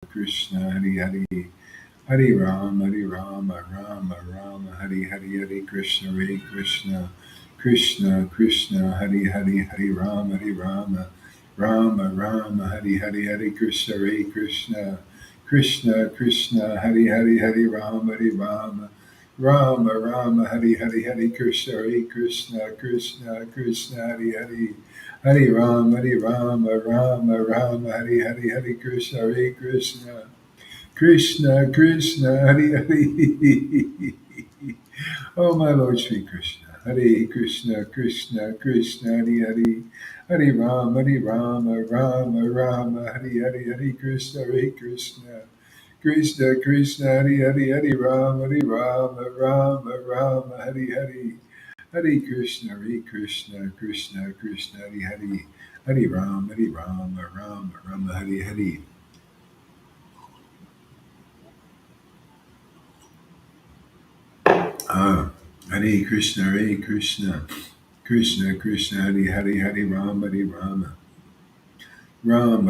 Krishna Hari Hari Hari Rama Rama Rama Hari Hari Hari Krishna Hare Krishna Krishna Krishna Hari Hari Hari Rama Rama Rama Hari Hari Hari Krishna Hare Krishna Krishna Krishna Hari Hari Hari Rama Rama Rama Hari Hari Hari Krishna Hare Krishna Krishna Krishna Hari Hari Hari Rama Rama Hari Hari Hari Krishna Hare Krishna Krishna Krishna Hari Hari. Oh my Lord Sri Krishna. Hare Krishna Krishna Krishna Hari Hari. Hari Rama Rama Hari Hari Hari Krishna Hare Krishna Krishna Krishna Hari Rama Rama Hari Hari Hare Krishna Krishna Krishna Hari Hari Rama Rama Hari Hari. Ah, Hare Krishna Krishna Krishna Hari Rama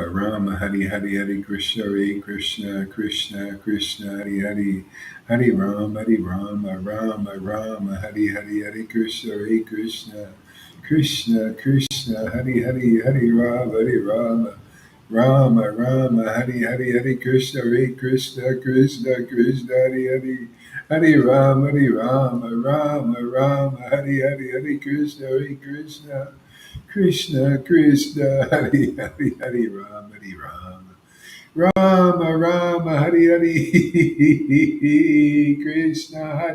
Rama Hari Krishna Krishna Krishna Hari Rama Hari Krishna Krishna Rama Hari Krishna Krishna Hari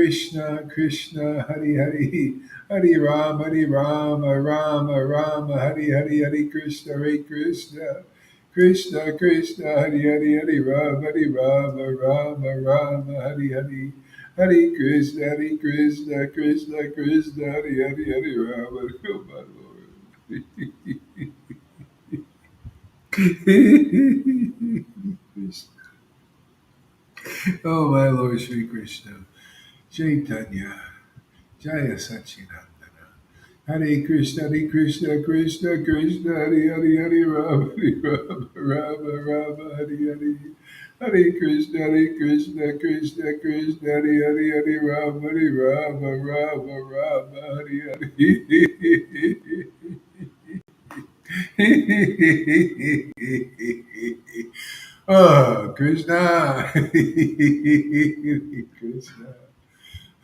Krishna Krishna Hari Rama Hari Krishna Hari Rama Hari Krishna Hari Rama Hari Krishna Hari Rama. Oh my Lord. Oh my Lord Sri Krishna. Chaitanya. Jaya Sachinandana. Hare Krishna Krishna Krishna Hari Rama Hari Hare Krishna Krishna Hari Rama Hari Oh, Krishna. Krishna.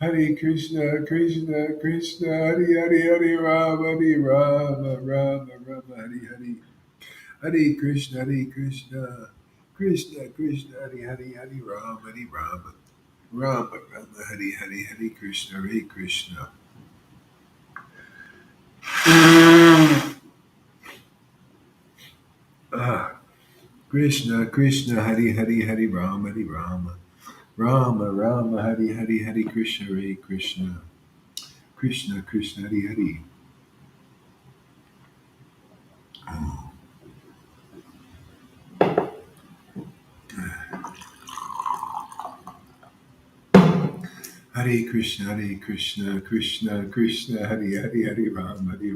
Krishna, Hare Rama, Hare Krishna, Krishna, Hare Rama, Hare Krishna, Hare Krishna. Ah, Krishna, Hare Rama, Rama, Hare Krishna, Hare Krishna, Krishna, Hare. Hare Krishna, Hare Rama, Hare Krishna, Krishna, Hare Rama, Hare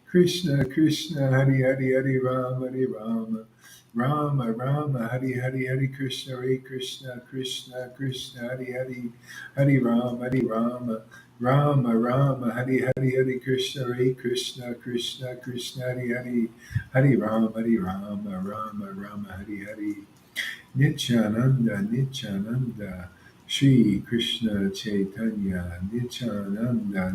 Krishna, Krishna, Hare Rama, Hare Krishna, Krishna, Hare Rama, Hare Nityananda, Sri Krishna Chaitanya, Nityananda,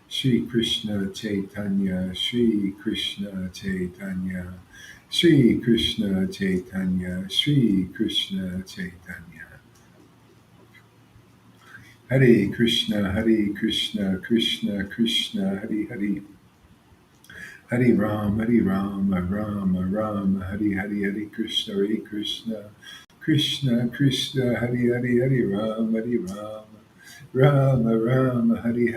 Sri Krishna Chaitanya, Sri Krishna Chaitanya, Sri Krishna Chaitanya, Sri Krishna Chaitanya. Hare Krishna, Krishna Krishna, Hare Hare Rama, Hare Krishna, Krishna, Hare Rama, Hare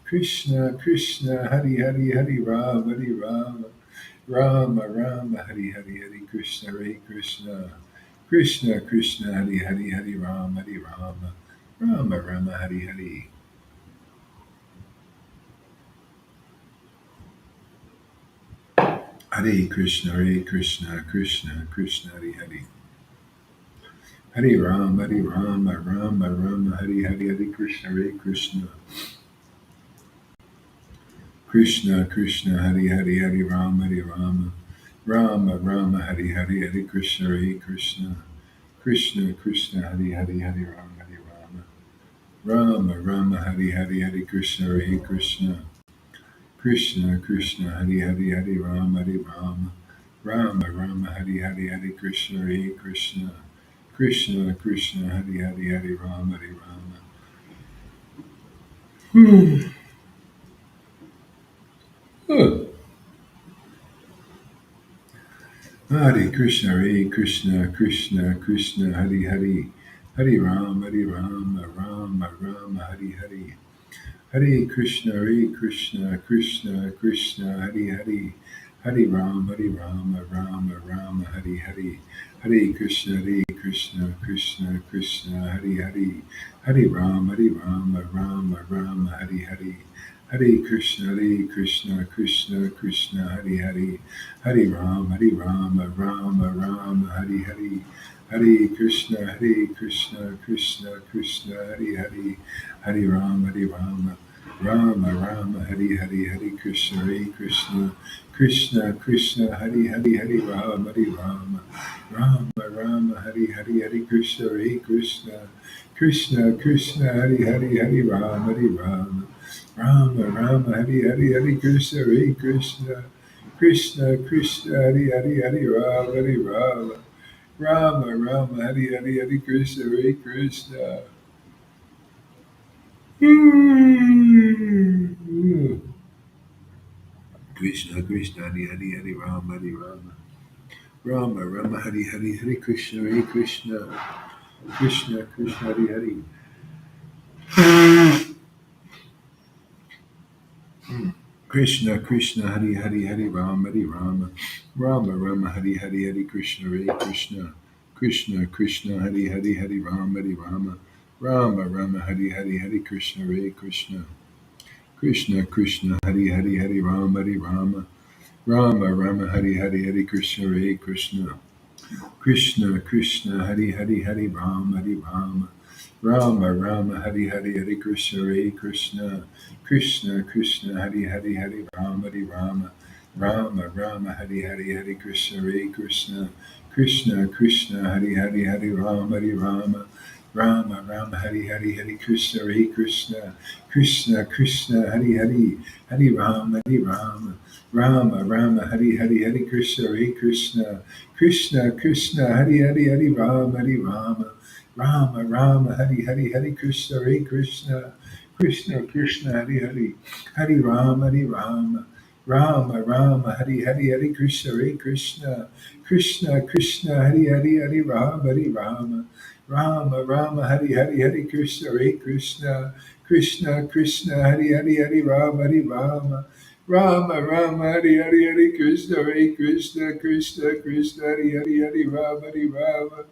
Krishna, Krishna, Hare Rama, Hare Krishna, Krishna, Hare Rama, Rama, Hare Hare. Hare Krishna, Krishna Krishna, Hare Hare. Hare Rama, Rama Rama, Hare Hare, Hare Krishna, Krishna. Krishna Krishna, Hare Hare, Hare Rama, Rama Rama, Hare Hare, Hare Krishna, Krishna. Krishna Krishna, Hare Hare, Hare Rama, Rama Rama, Hare Hare, Hare Krishna, Krishna. Krishna Krishna, Hare Hare, Hare Rama, Rama Rama, Hare Hare, Hare Krishna, Krishna. Krishna Krishna, Hare Hare, Hare Rama, Hmm. Oh. Hare Krishna, Krishna Krishna, Hare Hare. Hare Rama, Rama Rama, Hare Hare. Hare Krishna, Krishna Krishna, Hare Hare. Hare Rama, Rama Rama, Hare Hare. Hare Krishna, Krishna Krishna, Hare Hare. Hare Rama, Rama Rama, Hare Hare. Hare Krishna, Krishna Krishna, Hare Hare. Hare Rama, Rama Rama, Hare Hare. Hare Krishna, Krishna Krishna, Hare Hare. Hare Rama, Rama Rama, Hare Hare. Hare Krishna, Krishna Krishna, Hare Hare. Hare Rama, Rama Rama, Hare Hare. Hare Krishna, Krishna Krishna, Hare Hare. Hare Rama, Rama Rama, Hare Hare. Hare Krishna, Krishna Krishna, Hare Hare. Hare Rama, Rama Rama, Hare Hare. Hare Krishna, Krishna. Krishna Krishna, Hare Hare. Hare Rama, Rama Rama, Hare Hare. Hare Krishna, Krishna. Krishna Krishna, Hare Hare. Krishna Krishna, Hare Hare. Hare Rama, Rama Rama, Hare Hare. Hare Krishna, Krishna. Krishna Krishna, Hare Hare. Hare Rama, Rama Rama, Hare Hare. Hare Krishna, Krishna. Krishna Krishna, Hare Hare. Hare Rama, Rama Rama, Hare Hare. Hare Krishna, Krishna. Krishna Krishna, Hare Hare. Hare Rama, Rama Rama, Hare Hare. Hare Krishna, Krishna. Krishna Krishna, Hare Hare. Hare Rama, Rama Rama, Hare Hare. Hare Krishna, Krishna. Krishna Krishna, Hare Hare. Hare Rama, Rama Rama, Hare Hare. Hare Krishna, Krishna. Krishna Krishna, Hare Hare. Hare Rama, Rama Rama, Hare Hare. Hare Krishna, Krishna. Krishna Krishna, Hare Hare. Hare Rama, Rama Rama, Hare Hare. Hare Krishna, Krishna. Krishna Krishna, Hare Hare. Hare Rama, Rama Rama, Hare Hare. Hare Krishna, Krishna. Krishna Krishna, Hare Hare. Hare Rama, Rama Rama, Hare Hare. Hare Krishna, Krishna. Krishna Krishna, Hare Hare. Hare Rama,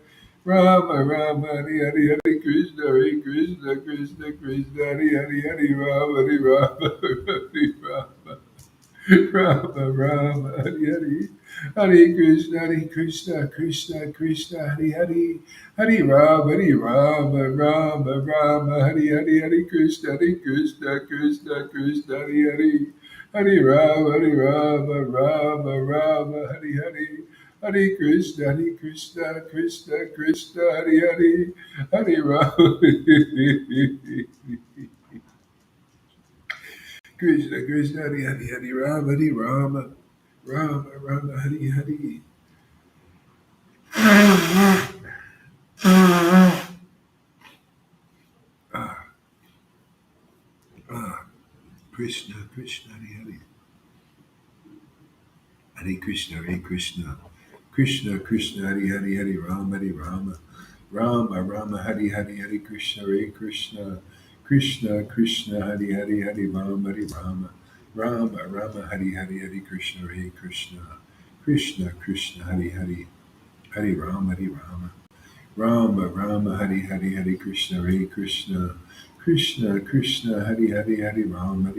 Rama Rama, Hare Hare. Hare Krishna, Krishna. Krishna Krishna, Hare Hare. Hare Rama, Rama Rama, Hare Hare. Hare Krishna, Krishna Krishna Krishna, Hare Hare. Hare Rama, Hare Rama. Rama Rama, Hare Hare. Hare Krishna, Krishna Krishna, Hare Hare. Hare Rama, Rama, Hare Hare. Hare Krishna, Krishna Krishna, Hare Hare. Hare Rama, Hare Hare. Hare Krishna, Krishna Krishna, Hare Hare. Hare Rama. Krishna Krishna, Hare Hare. Hare Rama, Rama, Hare Hare. Ah, ah, Krishna, Hare Hare. Hare Krishna, Krishna. Krishna, Hare Hare. Hare Rama, Rama, Hare Hare. Hare Krishna, Krishna. Krishna, Hare Hare. Hare Rama, Rama, Hare Hare. Hare Krishna, Krishna. Krishna, Hare Hare. Hare Rama, Rama, Hare Hare. Hare Krishna, Krishna. Krishna, Hare Hare. Hare Rama,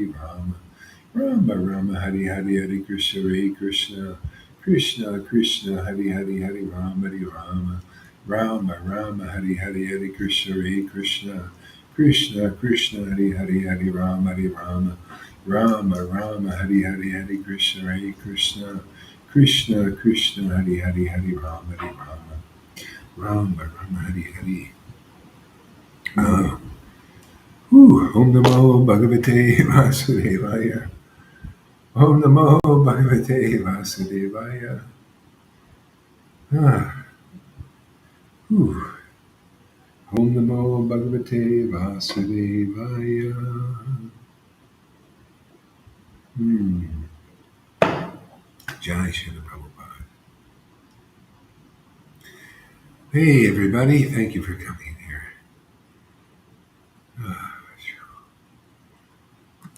Rama, Rama, Hare Hare. Hare Krishna, Krishna. Krishna Krishna Hari Hari Hari Rama Hari Rama Rama Rama Hari Hari Hari Krishna Hare Krishna Krishna Krishna Hari Hari Hari Rama Hari Rama Rama Rama Hari Hari Hari Krishna Hare Krishna Krishna Krishna Hari Hari Hari Rama Hari Rama Rama Rama Hari Hari Om Namo Bhagavate Vasudevaya Om Namo Bhagavate Vasudevaya Om Namo Bhagavate Vasudevaya. Jai Shri Prabhupada. Hey everybody, thank you for coming here.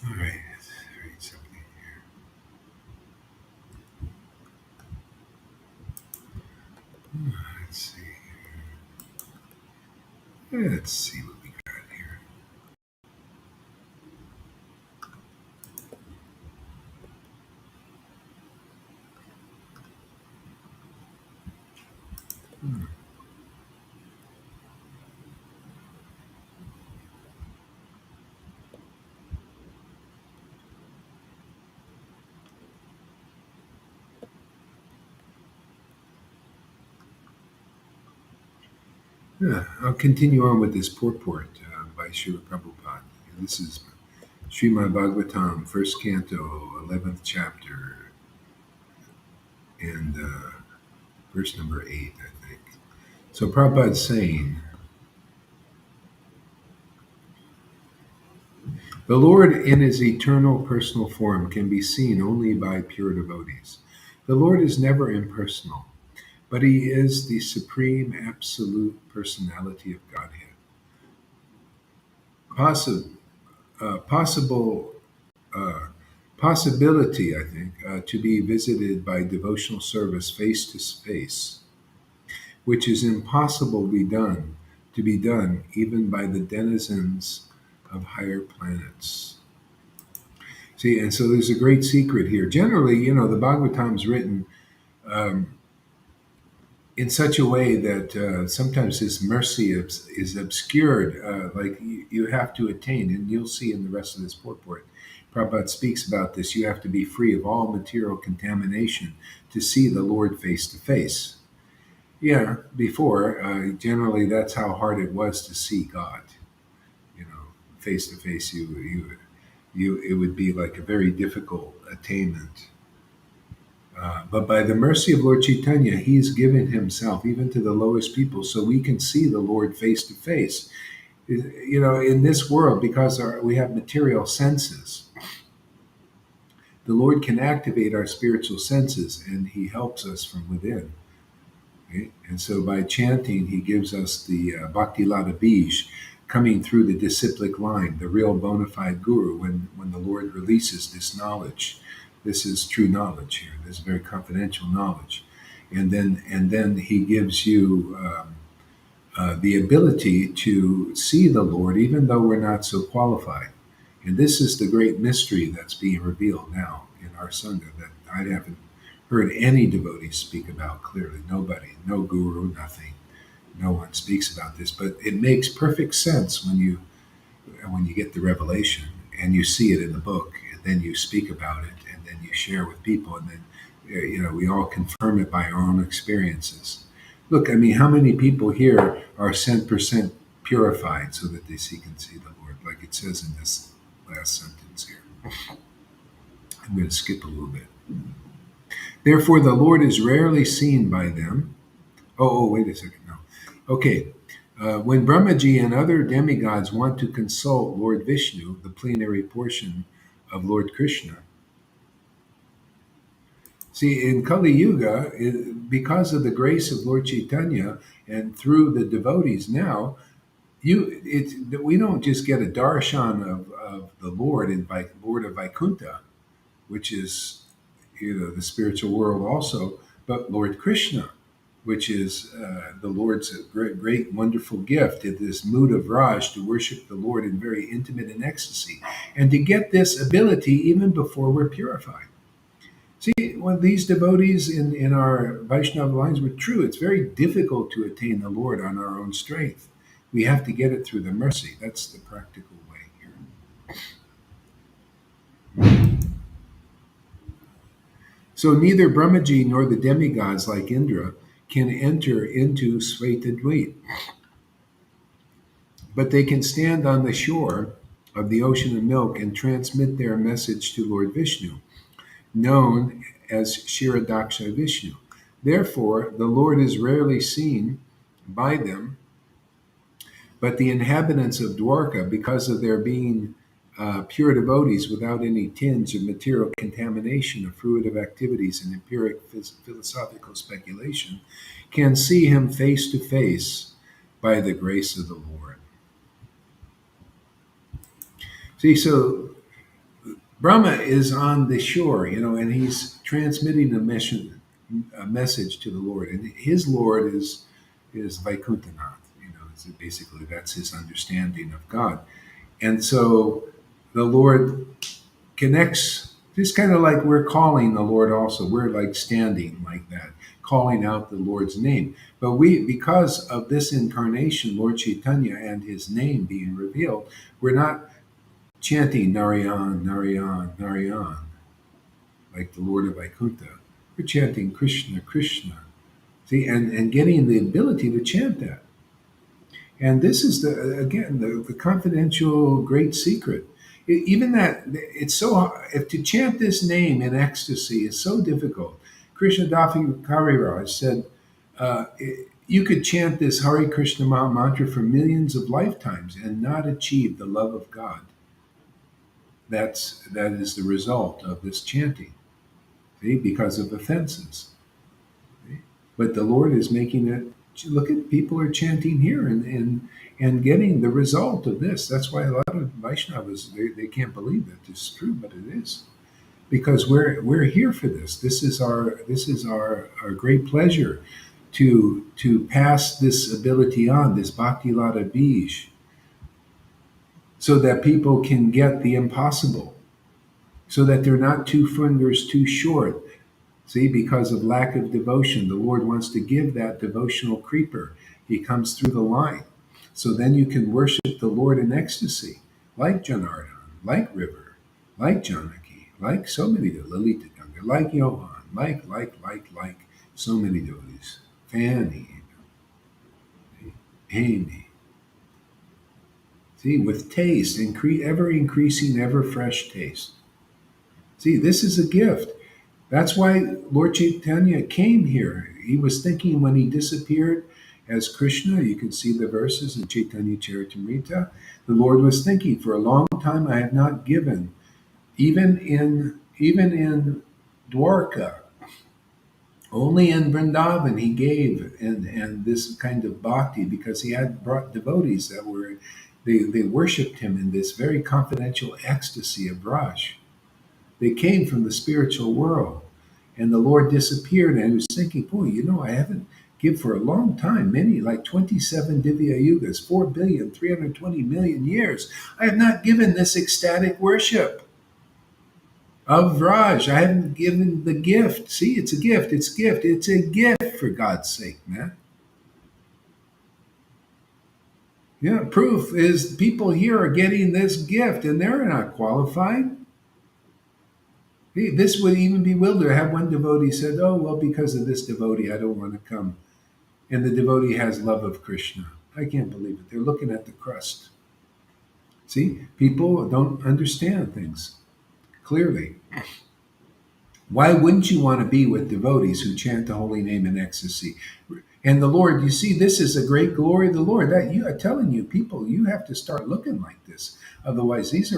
All right, let's read something here. Let's see. Let's see what we got here. I'll continue on with this purport by Srila Prabhupada. And this is Srimad Bhagavatam, first canto, 11th chapter, and verse number 8, I think. So Prabhupada's saying, the Lord in his eternal personal form can be seen only by pure devotees. The Lord is never impersonal, but he is the supreme absolute personality of Godhead. Possibility, I think, to be visited by devotional service face to face, which is impossible to be done even by the denizens of higher planets. See, and so there's a great secret here. Generally, the Bhagavatam's written in such a way that sometimes his mercy is obscured, like you have to attain, and you'll see in the rest of this purport, Prabhupada speaks about this. You have to be free of all material contamination to see the Lord face to face. Yeah, before, generally that's how hard it was to see God. Face to face, it would be like a very difficult attainment. But by the mercy of Lord Caitanya, he's given himself even to the lowest people so we can see the Lord face to face. In this world, because we have material senses, the Lord can activate our spiritual senses and he helps us from within. Okay? And so by chanting, he gives us the Bhakti Lata Bij coming through the disciplic line, the real bona fide guru, when the Lord releases this knowledge. This is true knowledge here. This is very confidential knowledge. And then he gives you the ability to see the Lord even though we're not so qualified. And this is the great mystery that's being revealed now in our Sangha that I haven't heard any devotee speak about clearly. Nobody, no guru, nothing. No one speaks about this. But it makes perfect sense when you get the revelation and you see it in the book, and then you speak about it, and then you share with people, and then we all confirm it by our own experiences. Look, I mean, how many people here are 100% purified so that they can see the Lord, like it says in this last sentence here. I'm going to skip a little bit. Therefore, the Lord is rarely seen by them. Oh, wait a second. No. Okay. When Brahmaji and other demigods want to consult Lord Vishnu, the plenary portion of Lord Krishna. See, in Kali Yuga, because of the grace of Lord Caitanya and through the devotees now, we don't just get a darshan of the Lord in Lord of Vaikuntha, which is the spiritual world also, but Lord Krishna, which is the Lord's great, wonderful gift, in this mood of Raj to worship the Lord in very intimate and ecstasy, and to get this ability even before we're purified. See, when these devotees in our Vaishnava lines were true, it's very difficult to attain the Lord on our own strength. We have to get it through the mercy. That's the practical way here. So neither Brahmaji nor the demigods like Indra can enter into Svetadvait, but they can stand on the shore of the ocean of milk and transmit their message to Lord Vishnu, known as Shiradaksha Vishnu. Therefore, the Lord is rarely seen by them, but the inhabitants of Dwarka, because of their being pure devotees without any tinge of material contamination of fruitive activities and empiric philosophical speculation, can see him face to face by the grace of the Lord. See, so Brahma is on the shore, and he's transmitting a message to the Lord, and his Lord is Vaikuntanath. So basically that's his understanding of God, and so the Lord connects. Just kind of like we're calling the Lord. Also, we're like standing like that, calling out the Lord's name. But because of this incarnation, Lord Caitanya, and his name being revealed, we're not chanting Narayan, Narayan, Narayan, like the Lord of Vaikuntha. We're chanting Krishna, Krishna. See, and getting the ability to chant that. And this is the confidential great secret. Even that it's so hard, if to chant this name in ecstasy is so difficult. Krishna Dafi Kaviraj said, you could chant this Hare Krishna mantra for millions of lifetimes and not achieve the love of God. That is the result of this chanting, see, because of offenses. See? But the Lord is making it. Look at people are chanting here and getting the result of this. That's why a lot of Vaishnavas they can't believe that this is true, but it is, because we're here for this. This is our great pleasure to pass this ability on, this Bhakti Lata Bij, so that people can get the impossible, so that they're not two fingers too short. See, because of lack of devotion, the Lord wants to give that devotional creeper. He comes through the line. So then you can worship the Lord in ecstasy, like Janardhan, like River, like Janaki, like so many, Lalita Ganga, like Johan, like so many devotees. Fanny, Amy. See, with taste, ever increasing, ever fresh taste. See, this is a gift. That's why Lord Caitanya came here. He was thinking when he disappeared as Krishna, you can see the verses in Chaitanya Charitamrita, the Lord was thinking, for a long time I have not given, even in Dwarka, only in Vrindavan he gave, and this kind of bhakti, because he had brought devotees that they worshipped him in this very confidential ecstasy of Raj. They came from the spiritual world, and the Lord disappeared. And he was thinking, boy, I haven't given for a long time, many, like 27 Divya Yugas, 4,320,000,000 years. I have not given this ecstatic worship of Raj. I haven't given the gift. See, it's a gift. It's a gift. It's a gift, for God's sake, man. Yeah, proof is people here are getting this gift, and they're not qualified. This would even bewilder. I have one devotee said, oh, well, because of this devotee, I don't want to come. And the devotee has love of Krishna. I can't believe it. They're looking at the crust. See, people don't understand things clearly. Why wouldn't you want to be with devotees who chant the holy name in ecstasy? And the Lord, you see, this is a great glory of the Lord. That you are telling you, people, you have to start looking like this. Otherwise, this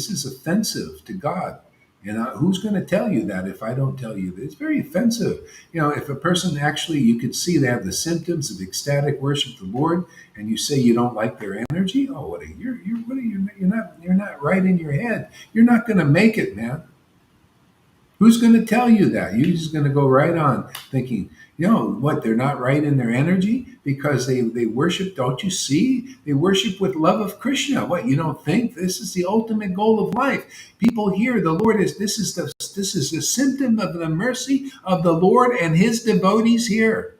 is offensive to God. And who's going to tell you that if I don't tell you that? It's very offensive. If a person actually, you could see they have the symptoms of ecstatic worship of the Lord, and you say you don't like their energy, oh, you're not right in your head. You're not going to make it, man. Who's going to tell you that? You're just going to go right on thinking, You know what? They're not right in their energy because they worship. Don't you see? They worship with love of Krishna. What, you don't think this is the ultimate goal of life? People hear the Lord is this is the symptom of the mercy of the Lord and His devotees here,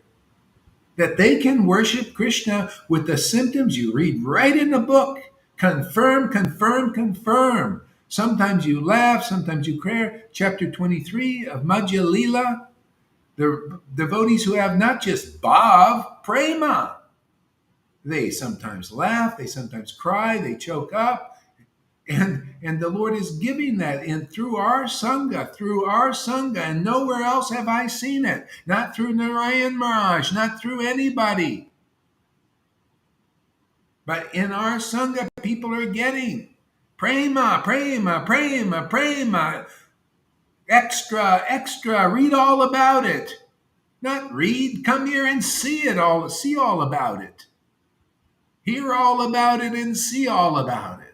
that they can worship Krishna with the symptoms you read right in the book. Confirm, confirm, confirm. Sometimes you laugh, sometimes you cry. Chapter 23 of Madhya Lila, the devotees who have not just bhav, prema. They sometimes laugh, they sometimes cry, they choke up. And the Lord is giving that in through our Sangha, and nowhere else have I seen it. Not through Narayan Maharaj, not through anybody. But in our Sangha, people are getting prema, prema, prema, prema, extra, extra, read all about it. Not read, come here and see it all, see all about it. Hear all about it and see all about it.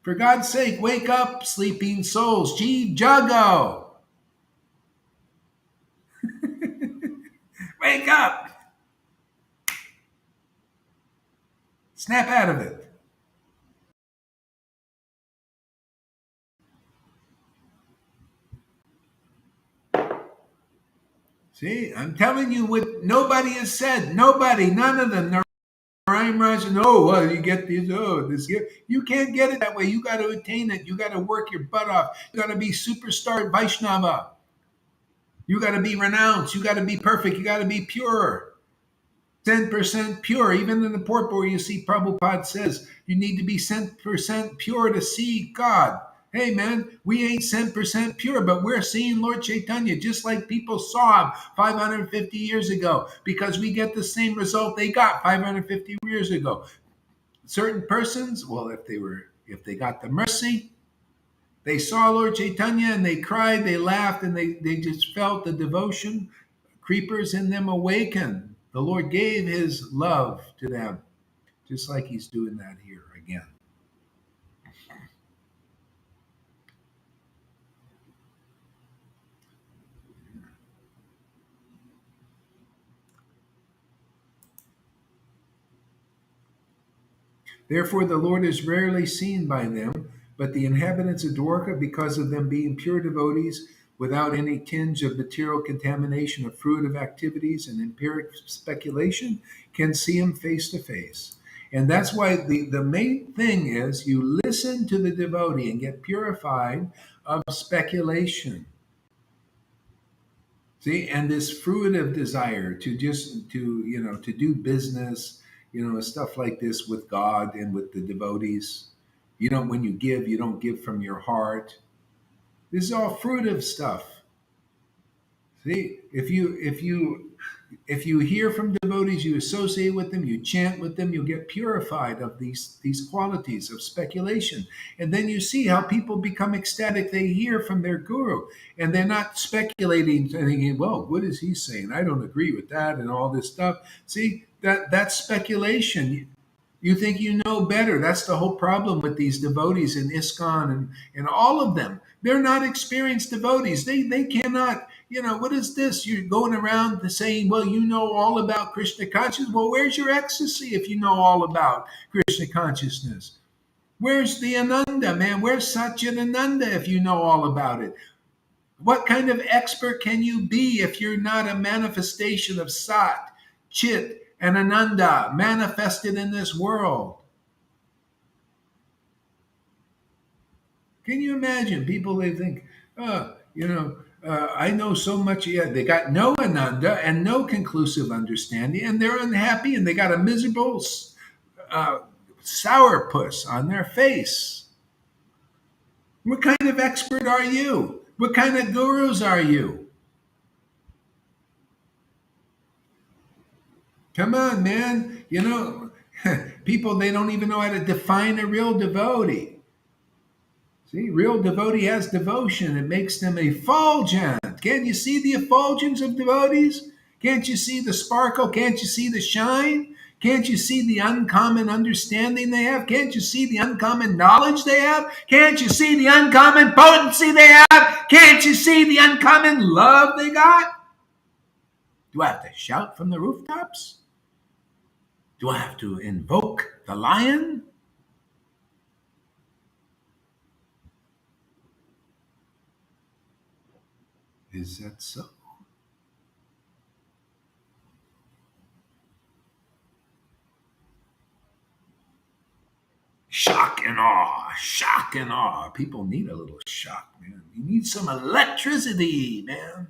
For God's sake, wake up, sleeping souls. Jeev Jago. Wake up. Snap out of it. See, I'm telling you what nobody has said. Nobody, none of them. Narayan Raj, and oh, well, you get these, oh, this gift. You can't get it that way. You got to attain it. You got to work your butt off. You got to be superstar Vaishnava. You got to be renounced. You got to be perfect. You got to be pure. 10% pure. Even in the purport, you see Prabhupada says you need to be 10% pure to see God. Hey man, we ain't 10% pure, but we're seeing Lord Caitanya just like people saw him 550 years ago, because we get the same result they got 550 years ago. Certain persons, well, if they got the mercy, they saw Lord Chaitanya and they cried, they laughed, and they just felt the devotion creepers in them awaken. The Lord gave His love to them, just like He's doing that here again. Therefore, the Lord is rarely seen by them, but the inhabitants of Dwarka, because of them being pure devotees, without any tinge of material contamination of fruitive activities and empiric speculation, can see Him face to face. And that's why the main thing is you listen to the devotee and get purified of speculation. See, and this fruitive desire to just to do business, stuff like this with God and with the devotees. When you don't give from your heart. This is all fruitive stuff. See, if you hear from devotees, you associate with them, you chant with them, you'll get purified of these qualities of speculation. And then you see how people become ecstatic. They hear from their guru and they're not speculating, thinking, well, what is he saying? I don't agree with that and all this stuff. See, that's speculation. You think you know better. That's the whole problem with these devotees in ISKCON and all of them. They're not experienced devotees. They cannot, what is this? You're going around saying, well, you know all about Krishna consciousness. Well, where's your ecstasy if you know all about Krishna consciousness? Where's the Ananda, man? Where's Satchidananda if you know all about it? What kind of expert can you be if you're not a manifestation of Sat, Chit, and Ananda manifested in this world? Can you imagine people? They think, I know so much. Yeah, they got no Ananda and no conclusive understanding, and they're unhappy, and they got a miserable uh, sourpuss on their face. What kind of expert are you? What kind of gurus are you? Come on, man. People, they don't even know how to define a real devotee. See, real devotee has devotion. It makes them effulgent. Can't you see the effulgence of devotees? Can't you see the sparkle? Can't you see the shine? Can't you see the uncommon understanding they have? Can't you see the uncommon knowledge they have? Can't you see the uncommon potency they have? Can't you see the uncommon love they got? Do I have to shout from the rooftops? Do I have to invoke the lion? Is that so? Shock and awe, shock and awe. People need a little shock, man. You need some electricity, man,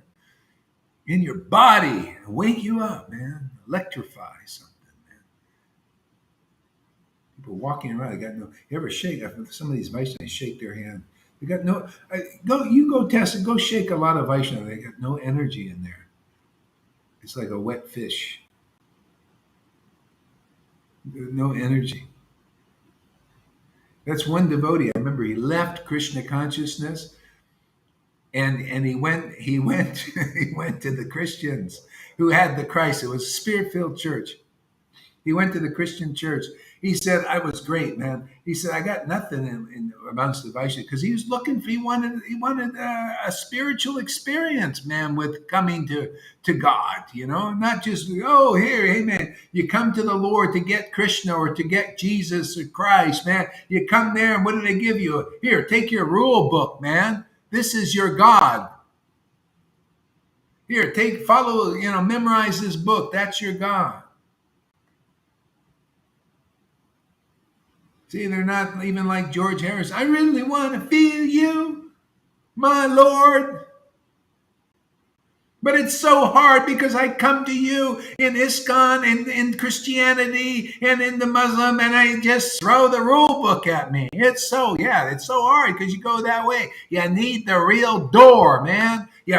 in your body. Wake you up, man. Electrify something, man. People walking around, they got no. You ever shake? Some of these Vaishnavas shake their hand. They got no. Go, you go test it. Go shake a lot of Vaishnavas. They got no energy in there. It's like a wet fish. No energy. That's one devotee. I remember he left Krishna consciousness and he went he went he went to the Christians who had the Christ. It was a spirit-filled church. He went to the Christian church. He said, "I was great, man." He said, "I got nothing in amongst the Vaishnavas," because he was looking for he wanted a spiritual experience, man, with coming to God. Not just here, hey, man, you come to the Lord to get Krishna or to get Jesus or Christ, man. You come there, and what do they give you? Here, take your rule book, man. This is your God. Here, follow, memorize this book. That's your God. See, they're not even like George Harris. I really want to feel you, my Lord. But it's so hard because I come to you in ISKCON and in Christianity and in the Muslim and I just throw the rule book at me. It's so hard because you go that way. You need the real door, man. You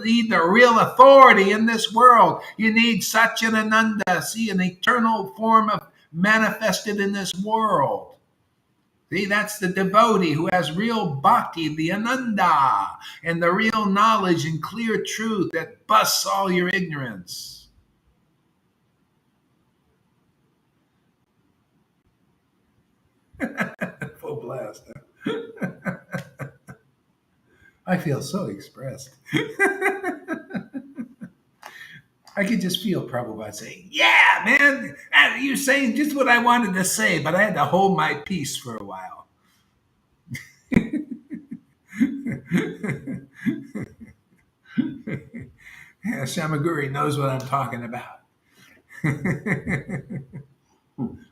need the real authority in this world. You need Satchidananda, see, an eternal form of manifested in this world. See, that's the devotee who has real bhakti, the ananda, and the real knowledge and clear truth that busts all your ignorance. Full blast. I feel so expressed. I could just feel Prabhupada saying, "Yeah, man, you're saying just what I wanted to say, but I had to hold my peace for a while." Yeah, Shamaguri knows what I'm talking about.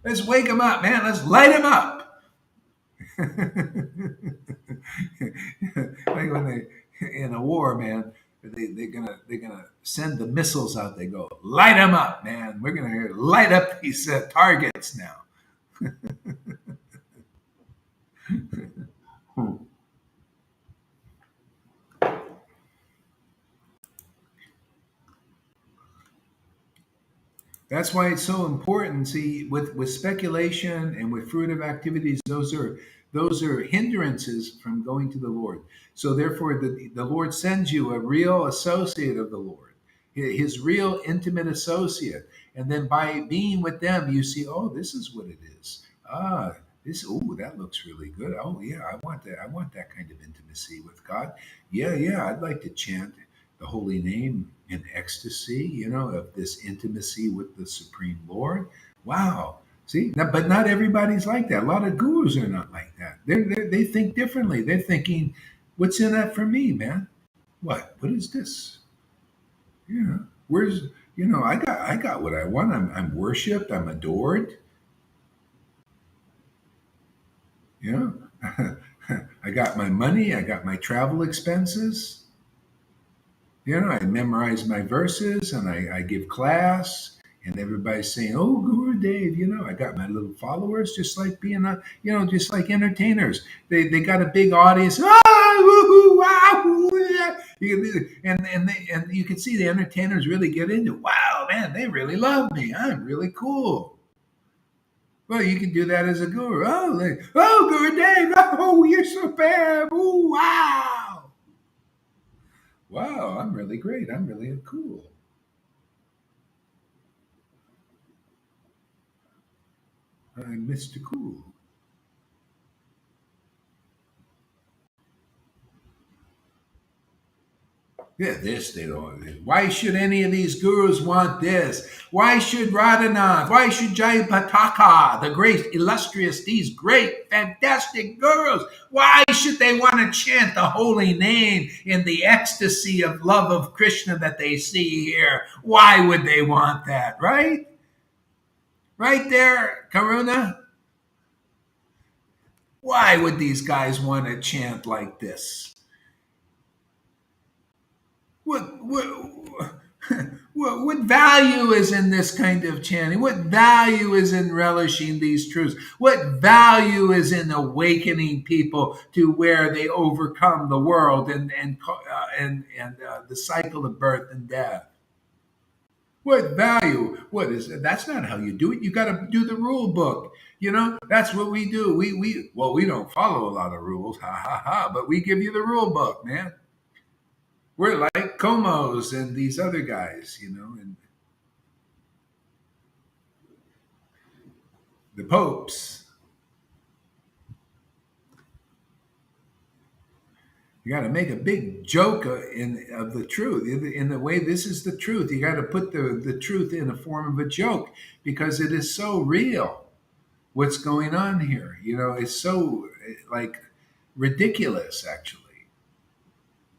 Let's wake him up, man. Let's light him up. Like when they in a war, man, they're gonna send the missiles out. They go light them up, man. We're gonna light up these targets now. That's why it's so important. See, with speculation and with fruitive activities, those are hindrances from going to the Lord. So therefore, the Lord sends you a real associate of the Lord, his real intimate associate, and then by being with them, you see, oh, this is what it is. Ah, that looks really good. Oh yeah, I want that. I want that kind of intimacy with God. Yeah, yeah, I'd like to chant the holy name in ecstasy, of this intimacy with the Supreme Lord. Wow. See, but not everybody's like that. A lot of gurus are not like that. They think differently. They're thinking, what's in that for me, man? What is this? Where's, I got what I want. I'm worshipped. I'm adored. You know, I got my money. I got my travel expenses. I memorize my verses and I give class, and everybody's saying, "Oh, Guru Dave, I got my little followers, just like being just like entertainers. They got a big audience. Ah, woo-hoo, wow, woo, yeah. And you can see the entertainers really get into. Wow, man, they really love me. I'm really cool. Well, you can do that as a guru. Oh, Guru Dave, oh, you're so bad. Ooh, wow. Wow, I'm really great. I'm really cool. Mr. Cool. Yeah, this they don't. Why should any of these gurus want this? Why should Radhanath? Why should Jayapataka, the great, illustrious, these great, fantastic gurus? Why should they want to chant the holy name in the ecstasy of love of Krishna that they see here? Why would they want that? Right? Right there, Karuna. Why would these guys want to chant like this? What what value is in this kind of chanting? What value is in relishing these truths? What value is in awakening people to where they overcome the world and the cycle of birth and death? What value? What is it? That's not how you do it. You got to do the rule book. That's what we do. We don't follow a lot of rules, ha ha ha. But we give you the rule book, man. We're like Comos and these other guys, and the popes. You got to make a big joke of the truth, in the way this is the truth. You got to put the truth in the form of a joke because it is so real. What's going on here? It's so like ridiculous, actually.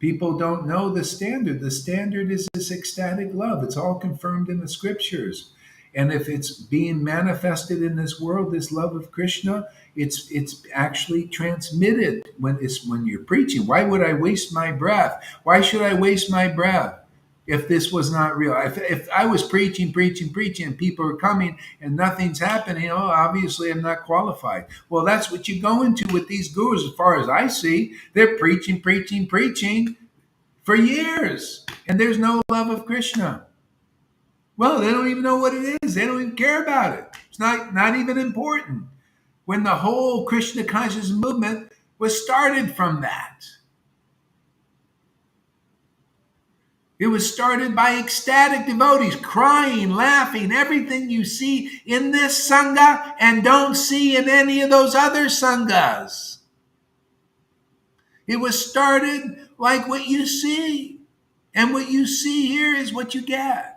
People don't know the standard. The standard is this ecstatic love. It's all confirmed in the scriptures. And if it's being manifested in this world, this love of Krishna, it's actually transmitted when you're preaching. Why would I waste my breath? Why should I waste my breath if this was not real? If I was preaching, and people are coming and nothing's happening, obviously I'm not qualified. Well, that's what you go into with these gurus, as far as I see. They're preaching for years, and there's no love of Krishna. Well, they don't even know what it is. They don't even care about it. It's not even important. When the whole Krishna conscious movement was started from that. It was started by ecstatic devotees, crying, laughing, everything you see in this Sangha and don't see in any of those other Sanghas. It was started like what you see. And what you see here is what you get.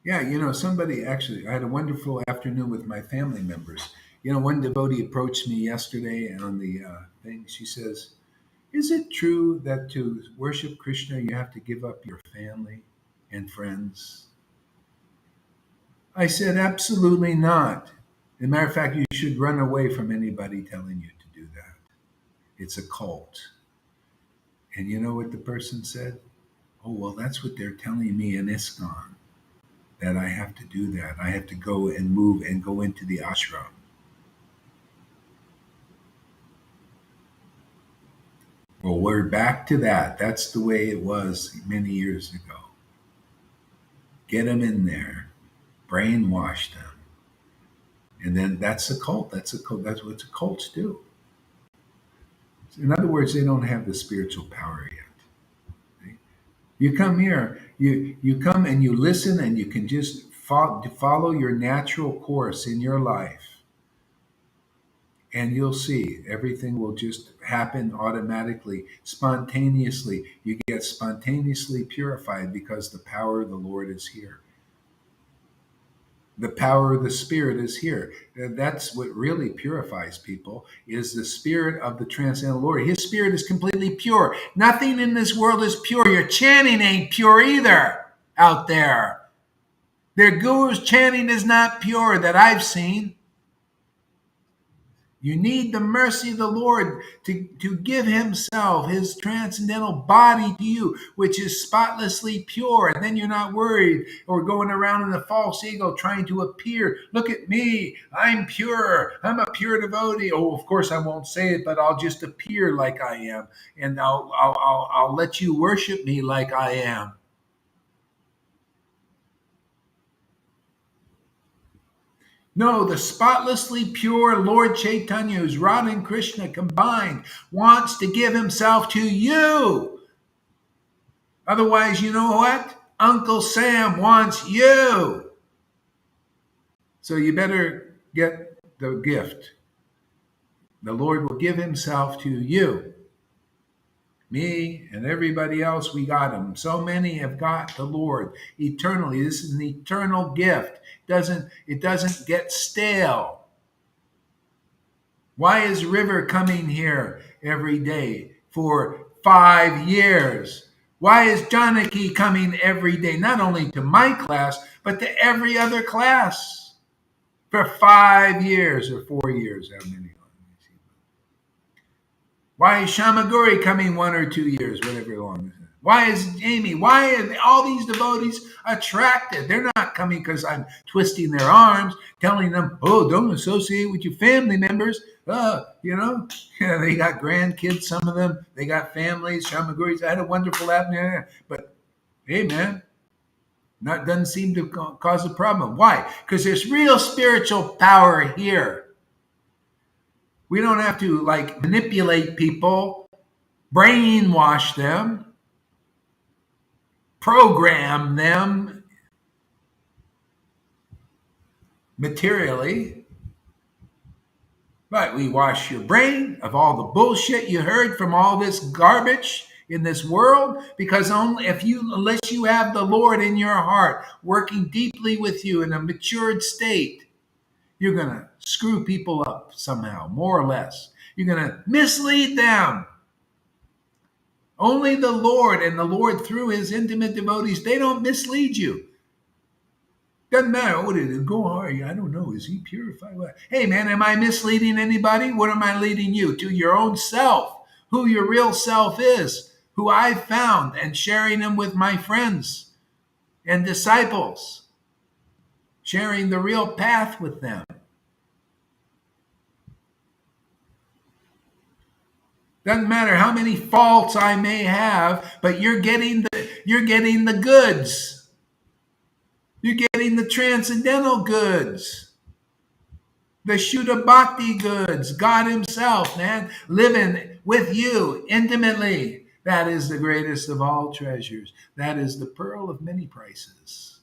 Yeah, somebody actually, I had a wonderful afternoon with my family members. One devotee approached me yesterday on the thing. She says, "Is it true that to worship Krishna, you have to give up your family and friends?" I said, "Absolutely not. As a matter of fact, you should run away from anybody telling you to do that. It's a cult." And you know what the person said? "Oh, well, that's what they're telling me in ISKCON, that I have to do that. I have to go and move and go into the ashram." Well, we're back to that. That's the way it was many years ago. Get them in there, brainwash them, and then that's a cult. That's a cult. That's what the cults do. In other words, they don't have the spiritual power yet. You come here, you come and you listen, and you can just follow your natural course in your life, and you'll see everything will just happen automatically, spontaneously. You get spontaneously purified because the power of the Lord is here. The power of the Spirit is here. That's what really purifies people, is the Spirit of the transcendental Lord. His Spirit is completely pure. Nothing in this world is pure. Your chanting ain't pure either out there. Their guru's chanting is not pure that I've seen. You need the mercy of the Lord to give himself, his transcendental body to you, which is spotlessly pure. And then you're not worried or going around in a false ego trying to appear. Look at me. I'm pure. I'm a pure devotee. Oh, of course I won't say it, but I'll just appear like I am. And I'll let you worship me like I am. No, the spotlessly pure Lord Caitanya, who's Radha and Krishna combined, wants to give himself to you. Otherwise, you know what? Uncle Sam wants you. So you better get the gift. The Lord will give himself to you. Me and everybody else, we got him. So many have got the Lord eternally. This is an eternal gift. It doesn't get stale. Why is River coming here every day for 5 years? Why is Janaki coming every day, not only to my class, but to every other class for 5 years or 4 years? How many? Why is Shamaguri coming 1 or 2 years, whatever long? Why is Amy? Why are all these devotees attracted? They're not coming because I'm twisting their arms, telling them, "Oh, don't associate with your family members." Yeah, they got grandkids. Some of them, they got families. Shamaguris. I had a wonderful afternoon, but hey, man, that doesn't seem to cause a problem. Why? Because there's real spiritual power here. We don't have to manipulate people, brainwash them, program them materially. But we wash your brain of all the bullshit you heard from all this garbage in this world, because unless you have the Lord in your heart working deeply with you in a matured state, you're going to screw people up somehow, more or less. You're going to mislead them. Only the Lord, and the Lord through his intimate devotees, they don't mislead you. Doesn't matter. What did it go hard? I don't know. Is he purified? Hey, man, am I misleading anybody? What am I leading you to? Your own self, who your real self is, who I've found, and sharing them with my friends and disciples, sharing the real path with them. Doesn't matter how many faults I may have, but you're getting the goods. You're getting the transcendental goods. The Shuddha Bhakti goods. God himself, man, living with you intimately. That is the greatest of all treasures. That is the pearl of many prices.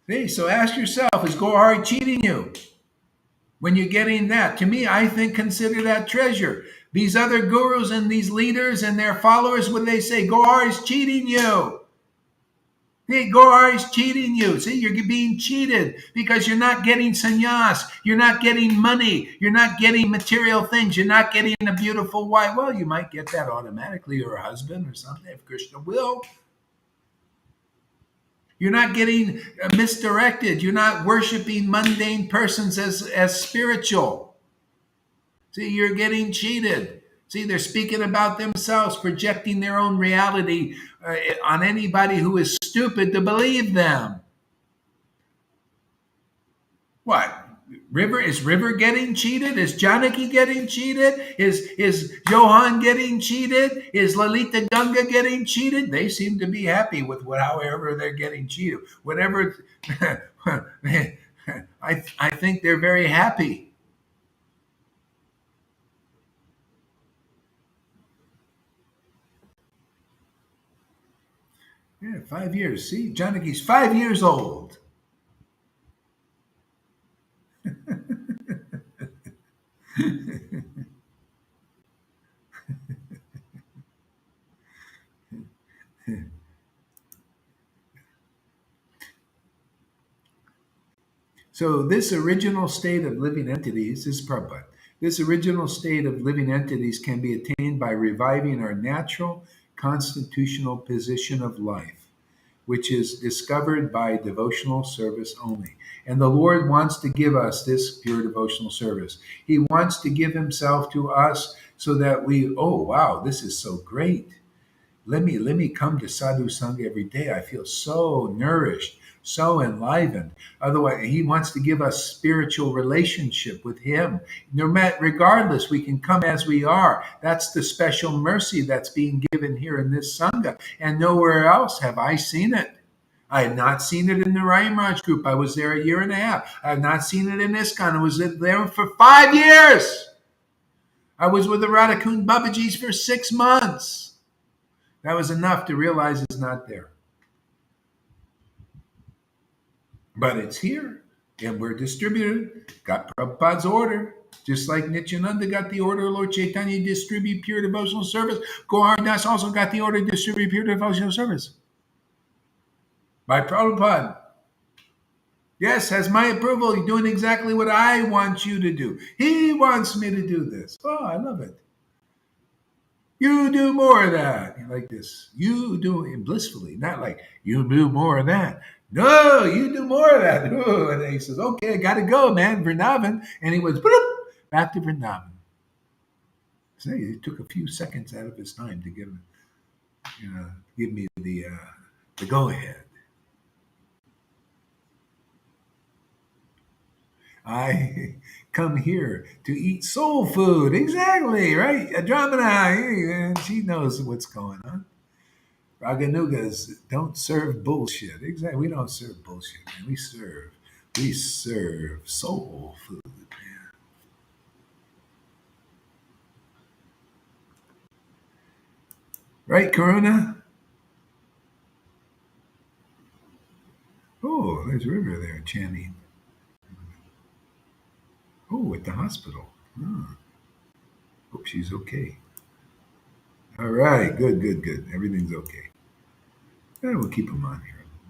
See, so ask yourself, is Gohar cheating you? When you're getting that, to me, I think consider that treasure. These other gurus and these leaders and their followers, what do they say? Gohar is cheating you. Hey, Gohar is cheating you. See, you're being cheated because you're not getting sannyas. You're not getting money. You're not getting material things. You're not getting a beautiful wife. Well, you might get that automatically, or a husband or something, if Krishna will. You're not getting misdirected. You're not worshiping mundane persons as spiritual. See, you're getting cheated. See, they're speaking about themselves, projecting their own reality on anybody who is stupid to believe them. What? Is River getting cheated? Is Janaki getting cheated? Is Johan getting cheated? Is Lalita Ganga getting cheated? They seem to be happy with however they're getting cheated. Whatever, I think they're very happy. Yeah, 5 years. See, Janaki's 5 years old. So this original state of living entities is Prabhupada. This original state of living entities can be attained by reviving our natural constitutional position of life, which is discovered by devotional service only. And the Lord wants to give us this pure devotional service. He wants to give himself to us so that oh wow, this is so great. Let me come to Sadhu Sangha every day. I feel so nourished. so enlivened. Otherwise, he wants to give us spiritual relationship with him. No matter, regardless, we can come as we are. That's the special mercy that's being given here in this Sangha. And nowhere else have I seen it. I had not seen it in the Raj group. I was there a year and a half. I have not seen it in ISKCON. I was there for 5 years. I was with the Radhakund Babajis for 6 months. That was enough to realize it's not there. But it's here, and we're distributed. Got Prabhupada's order. Just like Nityananda got the order, Lord Caitanya to distribute pure devotional service. Gaura Das also got the order to distribute pure devotional service. By Prabhupada. Yes, has my approval. You're doing exactly what I want you to do. He wants me to do this. Oh, I love it. You do more of that. Like this. You do it blissfully, not like you do more of that. No, you do more of that. Oh, and then he says, okay, I got to go, man, Vrindavan. And he was back to Vrindavan. So he took a few seconds out of his time to give me the go-ahead. I come here to eat soul food. Exactly, right? Adramana, and she knows what's going on. Raganugas don't serve bullshit. Exactly. We don't serve bullshit, man. We serve soul food, man. Right, Karuna? Oh, there's River there chanting. Oh, at the hospital. Oh. Hope she's okay. All right, good. Everything's okay. Yeah, we'll keep him on here a little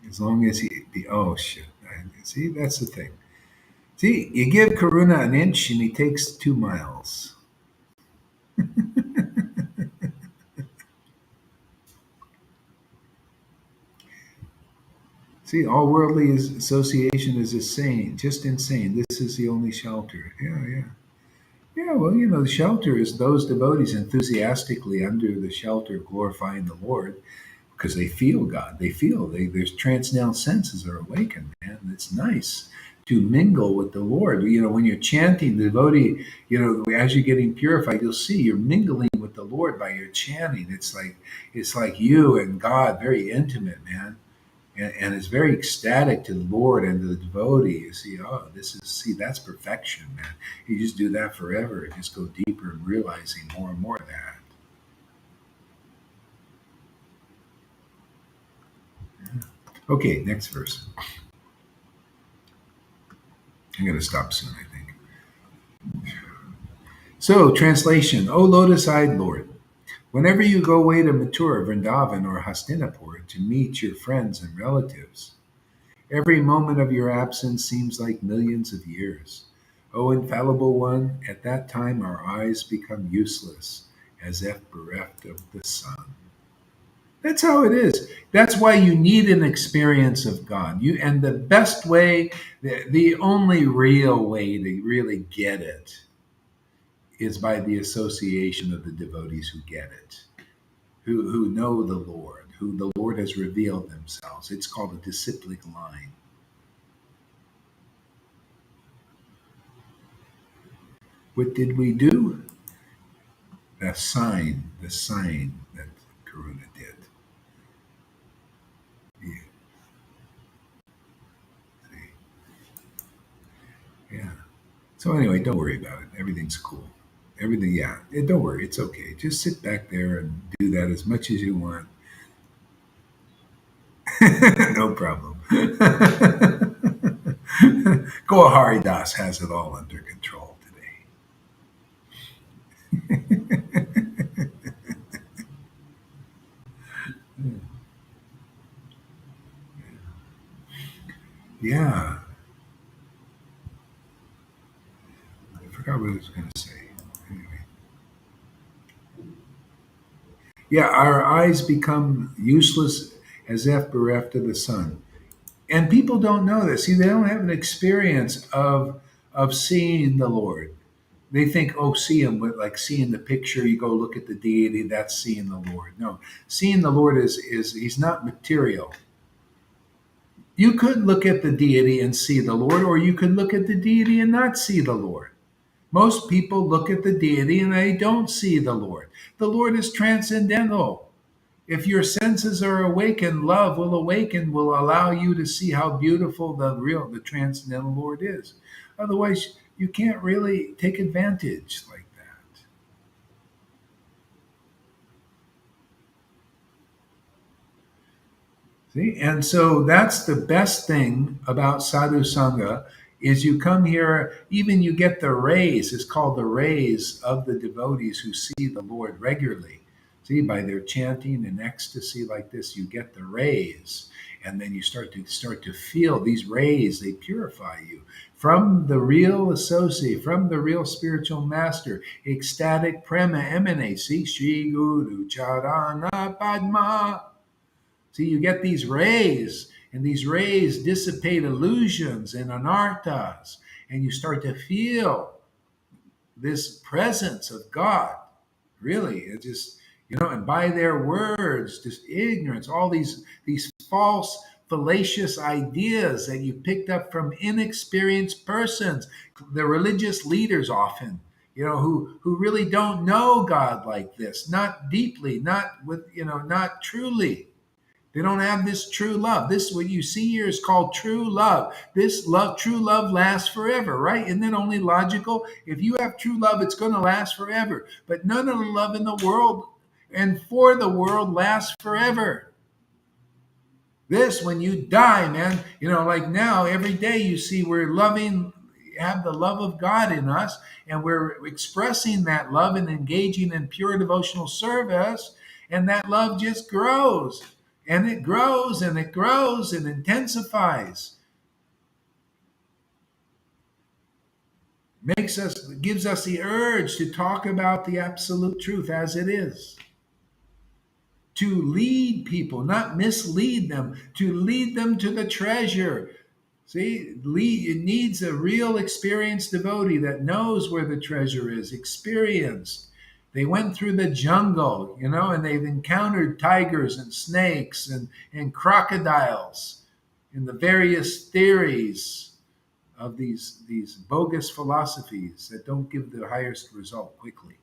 bit. As long as oh shit. See, that's the thing. See, you give Karuna an inch and he takes 2 miles. See, all worldly association is insane, just insane. This is the only shelter. Yeah. Yeah, well, the shelter is those devotees enthusiastically under the shelter of glorifying the Lord because they feel God. They feel their transcendental senses are awakened, man. It's nice to mingle with the Lord. When you're chanting, the devotee, as you're getting purified, you'll see you're mingling with the Lord by your chanting. It's like you and God, very intimate, man. And it's very ecstatic to the Lord and to the devotee. You see, that's perfection, man. You just do that forever. Just go deeper and realizing more and more of that. Yeah. Okay, next verse. I'm going to stop soon, I think. So, translation. O lotus-eyed Lord, whenever you go away to Mathura, Vrindavan, or Hastinapur to meet your friends and relatives, every moment of your absence seems like millions of years. O infallible one, at that time our eyes become useless, as if bereft of the sun. That's how it is. That's why you need an experience of God. And the best way, the only real way to really get it is by the association of the devotees who get it, who know the Lord, who the Lord has revealed themselves. It's called a disciplic line. What did we do? The sign that Karuna did. Yeah. Yeah. So anyway, don't worry about it. Everything's cool. Everything, yeah. Don't worry. It's okay. Just sit back there and do that as much as you want. No problem. Gohari Das has it all under control today. Yeah. I forgot what I was going to say. Anyway. Yeah, our eyes become useless as if bereft of the sun. And people don't know this. See, they don't have an experience of seeing the Lord. They think, oh, see him, but like seeing the picture, you go look at the deity, that's seeing the Lord. No, seeing the Lord is he's not material. You could look at the deity and see the Lord, or you could look at the deity and not see the Lord. Most people look at the deity and they don't see the Lord. The Lord is transcendental. If your senses are awakened, love will awaken, will allow you to see how beautiful the transcendental Lord is. Otherwise, you can't really take advantage like that. See? And so that's the best thing about Sadhu Sangha is you come here, even you get the rays, it's called the rays of the devotees who see the Lord regularly. See, by their chanting and ecstasy like this, you get the rays. And then you start to feel these rays, they purify you from the real associate, from the real spiritual master. Ecstatic prema emanates. See, Shri Guru Charana Padma. See, you get these rays, and these rays dissipate illusions and anarthas, and you start to feel this presence of God. Really, it just and by their words, just ignorance, all these false, fallacious ideas that you picked up from inexperienced persons, the religious leaders often. Who really don't know God like this, not deeply, not with not truly. They don't have this true love. This, what you see here, is called true love. This love, true love, lasts forever, right? Isn't that only logical? If you have true love, it's going to last forever. But none of the love in the world and for the world lasts forever. This, when you die, man, like now, every day you see we're loving, have the love of God in us, and we're expressing that love and engaging in pure devotional service, and that love just grows. And it grows and it grows and intensifies. Gives us the urge to talk about the absolute truth as it is. To lead people, not mislead them, to lead them to the treasure. See, it needs a real experienced devotee that knows where the treasure is, experienced. They went through the jungle, and they've encountered tigers and snakes and crocodiles in the various theories of these bogus philosophies that don't give the highest result quickly.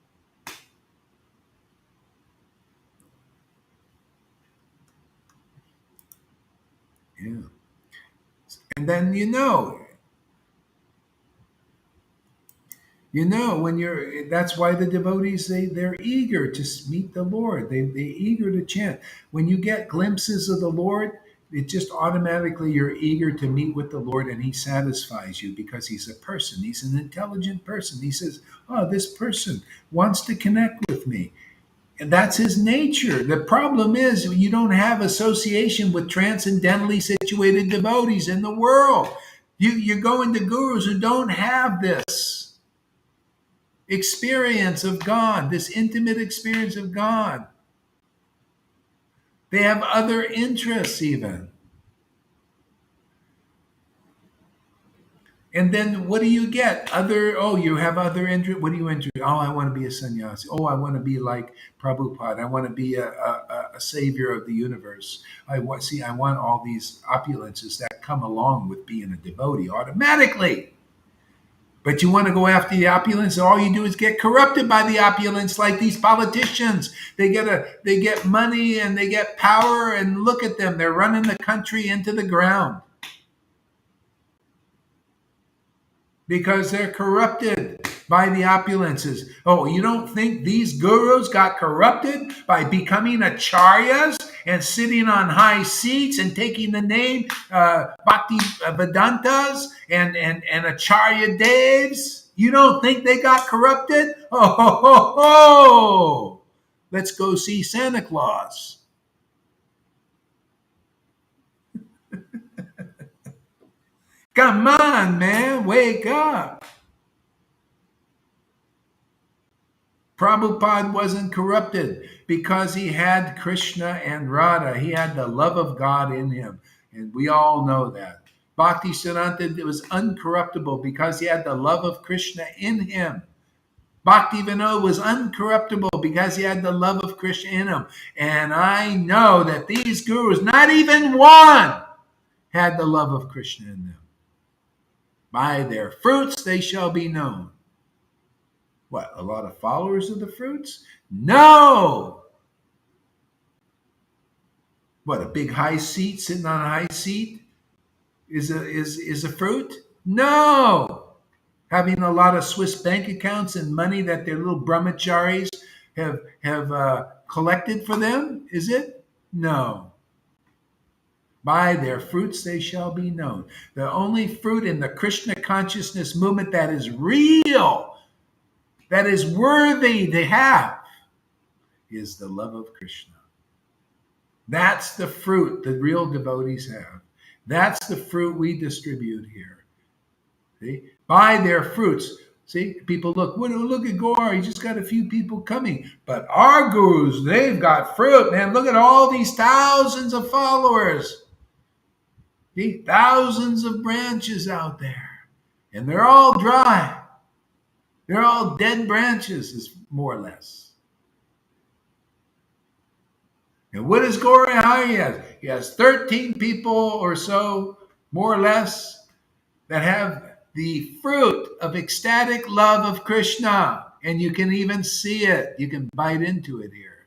Yeah. And then when that's why the devotees, they're eager to meet the Lord. They're eager to chant. When you get glimpses of the Lord, it just automatically, you're eager to meet with the Lord, and he satisfies you because he's a person. He's an intelligent person. He says, oh, this person wants to connect with me. And that's his nature. The problem is you don't have association with transcendentally situated devotees in the world. You're going to gurus who don't have this experience of God, this intimate experience of God. They have other interests even. And then what do you get? You have other interests. What do you interest? Oh, I want to be a sannyasi. Oh, I want to be like Prabhupada. I want to be a savior of the universe. I want all these opulences that come along with being a devotee automatically. But you want to go after the opulence, and all you do is get corrupted by the opulence, like these politicians. They get money and they get power, and look at them. They're running the country into the ground because they're corrupted by the opulences. Oh, you don't think these gurus got corrupted by becoming acharyas and sitting on high seats and taking the name Bhakti Vedantas and Acharya Devs? You don't think they got corrupted? Oh, ho, ho, ho. Let's go see Santa Claus. Come on, man, wake up. Prabhupada wasn't corrupted because he had Krishna and Radha. He had the love of God in him. And we all know that. Bhakti Siddhanta was uncorruptible because he had the love of Krishna in him. Bhaktivinoda was uncorruptible because he had the love of Krishna in him. And I know that these gurus, not even one, had the love of Krishna in them. By their fruits they shall be known. What, a lot of followers of the fruits? No! What, a big high seat, sitting on a high seat is a fruit? No! Having a lot of Swiss bank accounts and money that their little brahmacharis have collected for them, is it? No. By their fruits they shall be known. The only fruit in the Krishna consciousness movement that is real, that is worthy to have, is the love of Krishna. That's the fruit that real devotees have. That's the fruit we distribute here. See? By their fruits. See, people look at Gaur, he just got a few people coming. But our gurus, they've got fruit, man. Look at all these thousands of followers. See, thousands of branches out there. And they're all dry. They're all dead branches, more or less. And what does Gaur have? He has 13 people or so, more or less, that have the fruit of ecstatic love of Krishna. And you can even see it. You can bite into it here.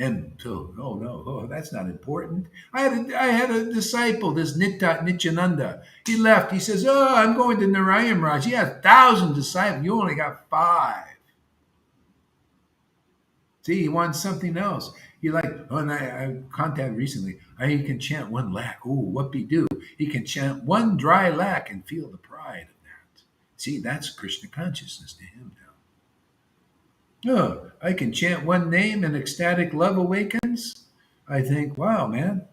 And so, that's not important. I had a disciple, this Nityananda. He left. He says, I'm going to Narayan Raj. He has 1,000 disciples. You only got 5. See, he wants something else. He and I contacted recently. He can chant 1 lakh. Ooh, what he do? He can chant 1 dry lakh and feel the pride of that. See, that's Krishna consciousness to him now. Oh, I can chant 1 name and ecstatic love awakens. I think, wow, man,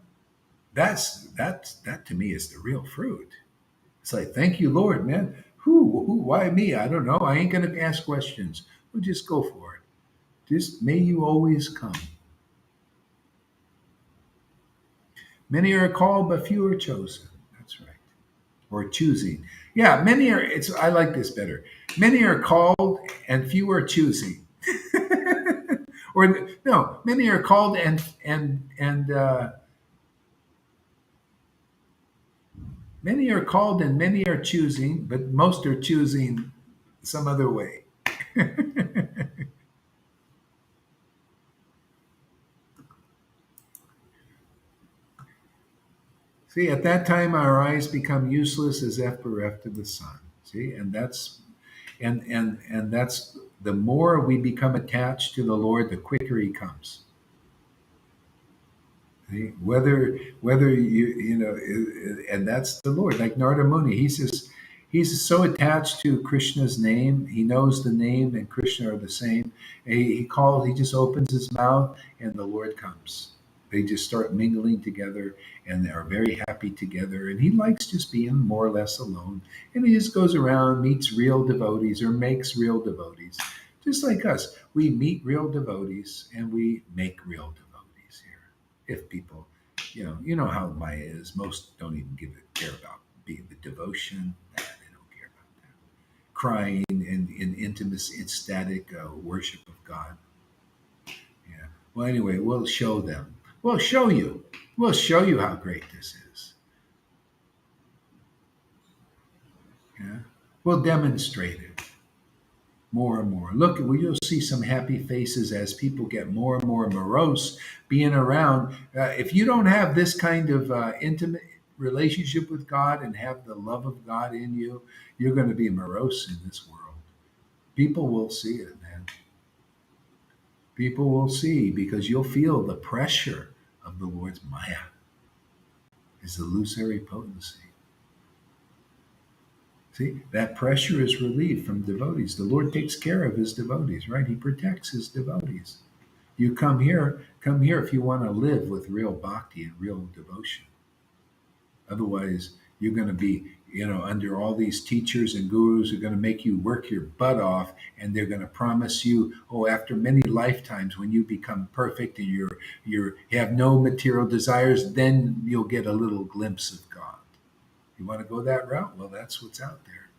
that to me is the real fruit. It's like, thank you, Lord, man. Who, why me? I don't know. I ain't gonna ask questions. We'll just go for it. Just may you always come. Many are called, but few are chosen. That's right. Or choosing. Yeah, many are. I like this better. Many are called, and few are choosing. Or no, many are called and many are called and many are choosing, but most are choosing some other way. See, at that time our eyes become useless as F bereft of the sun. See, and that's the more we become attached to the Lord, the quicker He comes. See? Whether and that's the Lord. Like Narada Muni, he's so attached to Krishna's name. He knows the name and Krishna are the same. He just opens his mouth, and the Lord comes. They just start mingling together, and they are very happy together. And he likes just being more or less alone. And he just goes around, meets real devotees, or makes real devotees, just like us. We meet real devotees, and we make real devotees here. If people, you know how Maya is. Most don't even care about being the devotion. They don't care about that. Crying and in intimacy, ecstatic worship of God. Yeah. Well, anyway, we'll show them. We'll show you. We'll show you how great this is. Yeah. We'll demonstrate it more and more. Look, you'll see some happy faces as people get more and more morose being around. If you don't have this kind of intimate relationship with God and have the love of God in you, you're going to be morose in this world. People will see it, man. People will see, because you'll feel the pressure of the Lord's Maya, his illusory potency. See, that pressure is relieved from devotees. The Lord takes care of his devotees, right? He protects his devotees. You come here if you want to live with real bhakti and real devotion. Otherwise, you're going to be, under all these teachers and gurus who are going to make you work your butt off, and they're going to promise you, after many lifetimes, when you become perfect and you have no material desires, then you'll get a little glimpse of God. You want to go that route? Well, that's what's out there.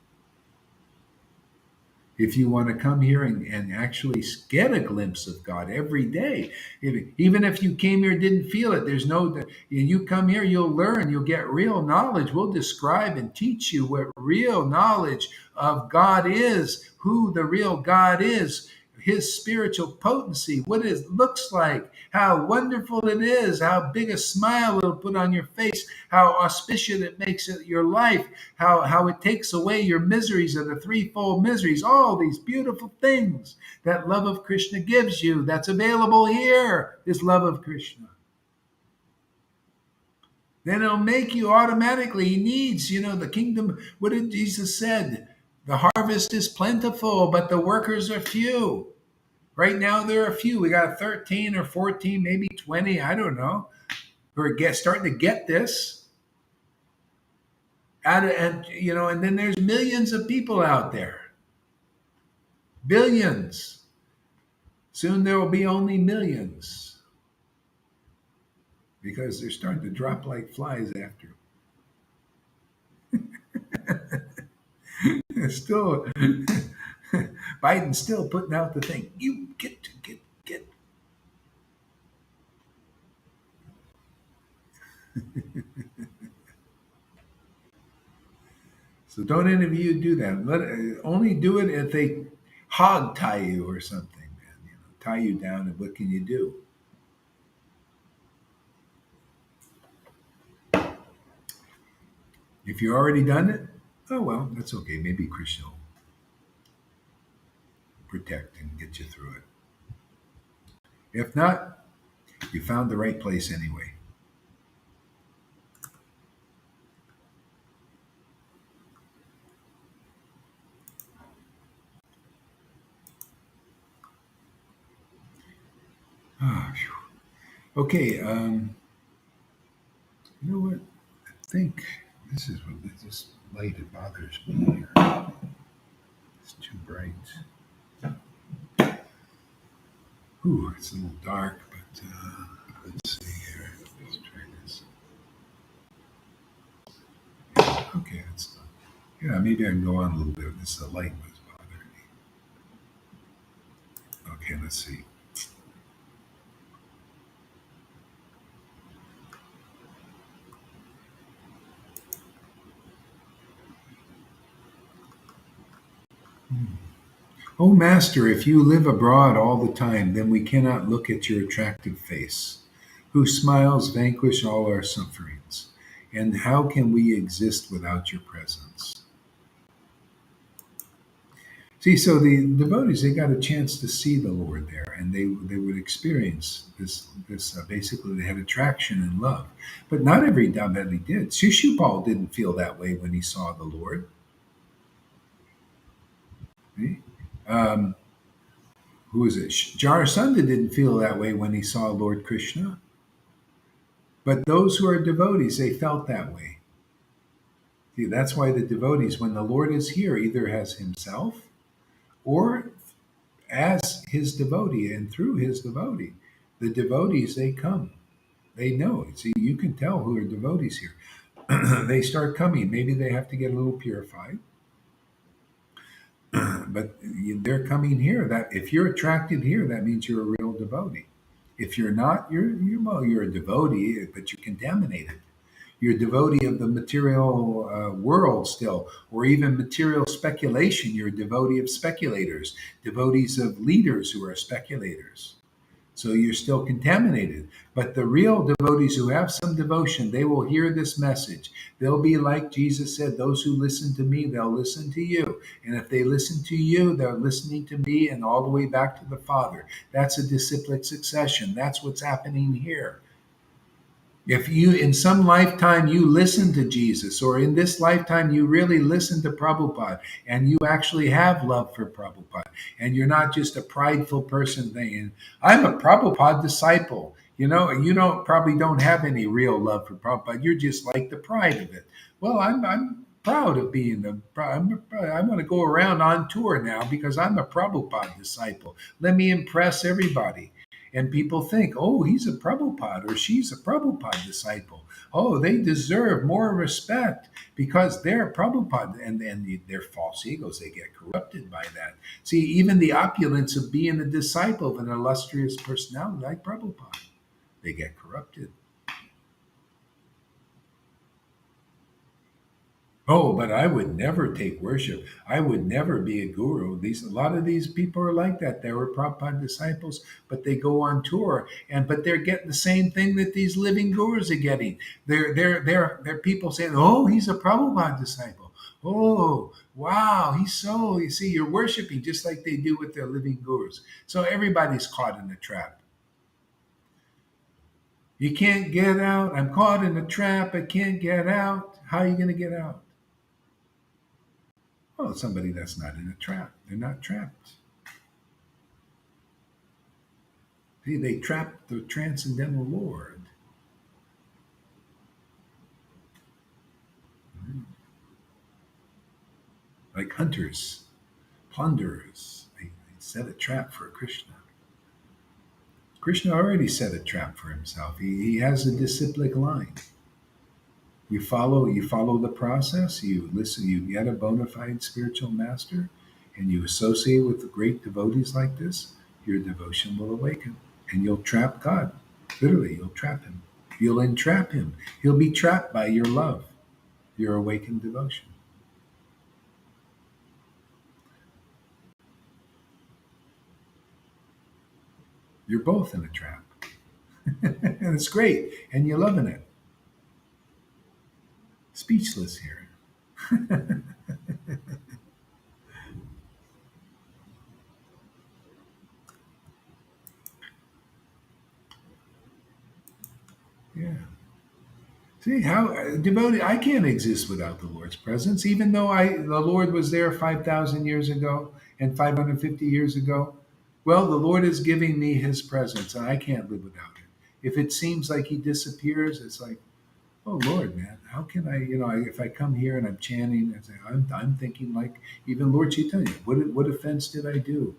If you want to come here and actually get a glimpse of God every day, even if you came here and didn't feel it, there's no, you come here, you'll learn, you'll get real knowledge. We'll describe and teach you what real knowledge of God is, who the real God is, his spiritual potency, what it looks like, how wonderful it is, how big a smile it'll put on your face, how auspicious it makes it your life, how it takes away your miseries of the threefold miseries, all these beautiful things that love of Krishna gives you. That's available here, this love of Krishna. Then it'll make you automatically, he needs, the kingdom. What did Jesus said? The harvest is plentiful, but the workers are few. Right now, there are a few. We got 13 or 14, maybe 20, I don't know, who are starting to get this. And then there's millions of people out there. Billions. Soon there will be only millions because they're starting to drop like flies after. Still, Biden's still putting out the thing. You get to get. So don't any of you do that. Only do it if they hog tie you or something, man. Tie you down, and what can you do? If you've already done it, oh well, that's okay. Maybe Krishna will protect and get you through it. If not, you found the right place anyway. Ah, okay. You know what? I think this is what this light, it bothers me here. It's too bright. Ooh, it's a little dark, but let's see here. Let's try this. Okay, that's done. Yeah, maybe I can go on a little bit. This light was bothering me. Okay, let's see. O Master, if you live abroad all the time, then we cannot look at your attractive face, whose smiles vanquish all our sufferings. And how can we exist without your presence? See, so the devotees, they got a chance to see the Lord there, and they would experience this. Basically, they had attraction and love, but not every devotee did. Shishupal didn't feel that way when he saw the Lord. See? Who is it? Jarasandha didn't feel that way when he saw Lord Krishna. But those who are devotees, they felt that way. See, that's why the devotees, when the Lord is here, either as himself or as his devotee and through his devotee. The devotees, they come. They know. See, you can tell who are devotees here. They start coming. Maybe they have to get a little purified. But they're coming here. That if you're attracted here, that means you're a real devotee. If you're not, you're a devotee, but you're contaminated. You're a devotee of the material world still, or even material speculation. You're a devotee of speculators, devotees of leaders who are speculators. So you're still contaminated. But the real devotees who have some devotion, they will hear this message. They'll be like Jesus said, those who listen to me, they'll listen to you. And if they listen to you, they're listening to me and all the way back to the Father. That's a disciplic succession. That's what's happening here. If you, in some lifetime, you listen to Jesus, or in this lifetime, you really listen to Prabhupada, and you actually have love for Prabhupada, and you're not just a prideful person saying, I'm a Prabhupada disciple. You probably don't have any real love for Prabhupada. You're just like the pride of it. Well, I'm proud of being I want to go around on tour now because I'm a Prabhupada disciple. Let me impress everybody. And people think, oh, he's a Prabhupada or she's a Prabhupada disciple. Oh, they deserve more respect because they're Prabhupada. And their false egos, they get corrupted by that. See, even the opulence of being a disciple of an illustrious personality like Prabhupada, they get corrupted. Oh, but I would never take worship. I would never be a guru. A lot of these people are like that. They were Prabhupada disciples, but they go on tour, but they're getting the same thing that these living gurus are getting. They're people saying, "Oh, he's a Prabhupada disciple. Oh, wow, he's so." You see, you're worshiping just like they do with their living gurus. So everybody's caught in the trap. You can't get out. I'm caught in a trap. I can't get out. How are you going to get out? Well, somebody that's not in a trap. They're not trapped. See, they trapped the transcendental Lord. Like hunters, plunderers. They set a trap for Krishna. Krishna already set a trap for himself. He has a disciplic line. You follow the process, you listen, you get a bona fide spiritual master, and you associate with the great devotees like this, your devotion will awaken. And you'll trap God. Literally, you'll trap him. You'll entrap him. He'll be trapped by your love, your awakened devotion. You're both in a trap. And it's great. And you're loving it. Speechless here. Yeah. See how devotee I can't exist without the Lord's presence, even though the Lord was there 5,000 years ago and 550 years ago. Well, the Lord is giving me His presence, and I can't live without it. If it seems like He disappears, it's like, oh Lord, man, how can I? If I come here and I'm chanting, I'm thinking like even Lord Caitanya. What offense did I do?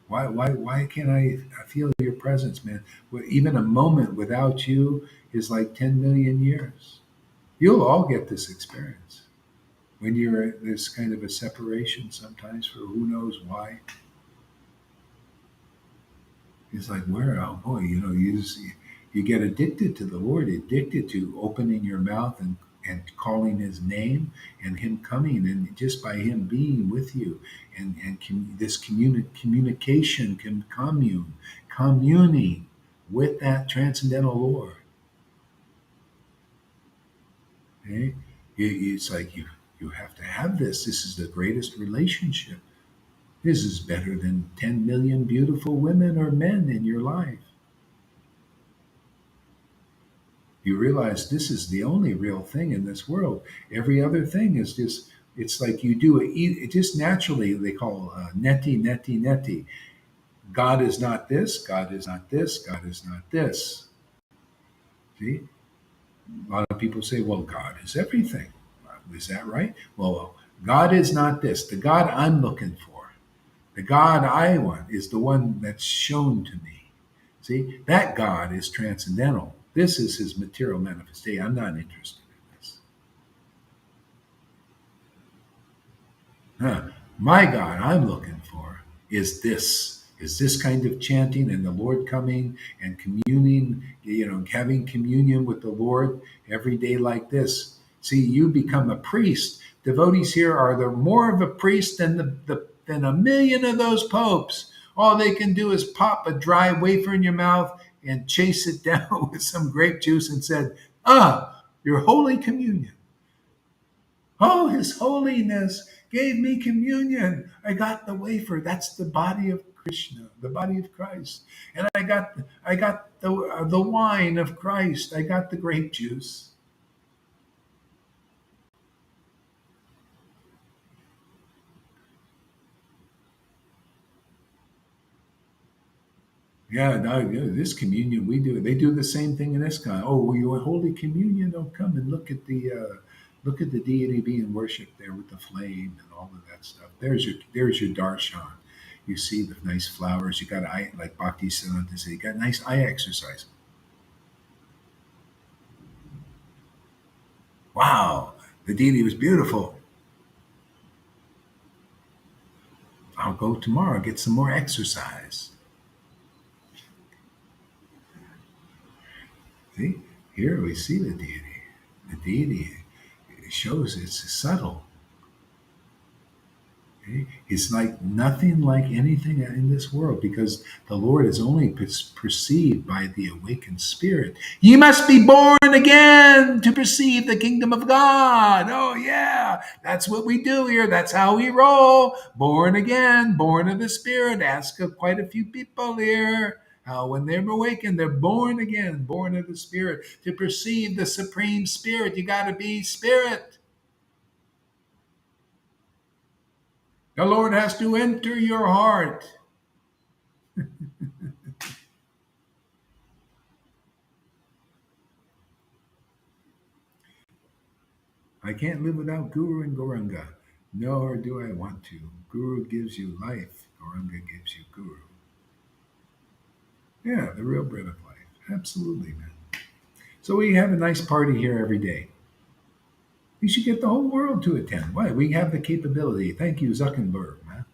Why can't I feel your presence, man? Even a moment without you is like 10 million years. You'll all get this experience when there's kind of a separation sometimes for who knows why. It's like, where, oh boy, you get addicted to the Lord, addicted to opening your mouth and calling His name and Him coming, and just by Him being with you, this communication, communing with that transcendental Lord. Okay? It's like you have to have this. This is the greatest relationship. This is better than 10 million beautiful women or men in your life. You realize this is the only real thing in this world. Every other thing is just, it's like you do it just naturally. They call neti, neti, neti. God is not this, God is not this, God is not this. See? A lot of people say, well, God is everything. Is that right? Well, God is not this. The God I'm looking for, the God I want, is the one that's shown to me. See, that God is transcendental. This is His material manifestation. I'm not interested in this. Huh. My God I'm looking for is this kind of chanting and the Lord coming and communing, having communion with the Lord every day like this. See, you become a priest. Devotees here are the more of a priest than than a million of those popes. All they can do is pop a dry wafer in your mouth and chase it down with some grape juice and said, your Holy Communion. Oh, His Holiness gave me communion. I got the wafer. That's the body of Krishna, the body of Christ. And I got the wine of Christ. I got the grape juice. Yeah, no, this communion we do. They do the same thing in ISKCON. Oh, well, you want Holy Communion? Oh, come and look at the deity being worshipped there with the flame and all of that stuff. There's your darshan. You see the nice flowers. You got eye, like Bhakti Siddhanta said, you got nice eye exercise. Wow, the deity was beautiful. I'll go tomorrow, get some more exercise. See, here we see the deity. The deity shows it's subtle. Okay? It's like nothing like anything in this world because the Lord is only perceived by the awakened spirit. Ye must be born again to perceive the kingdom of God. Oh, yeah, that's what we do here. That's how we roll. Born again, born of the spirit. Ask of quite a few people here. How when they're awakened, they're born again, born of the spirit. To perceive the supreme spirit, you got to be spirit. The Lord has to enter your heart. I can't live without Guru and Gauranga, nor do I want to. Guru gives you life, Gauranga gives you Guru. Yeah, the real bread of life. Absolutely, man. So we have a nice party here every day. We should get the whole world to attend. Why? We have the capability. Thank you, Zuckerberg, man.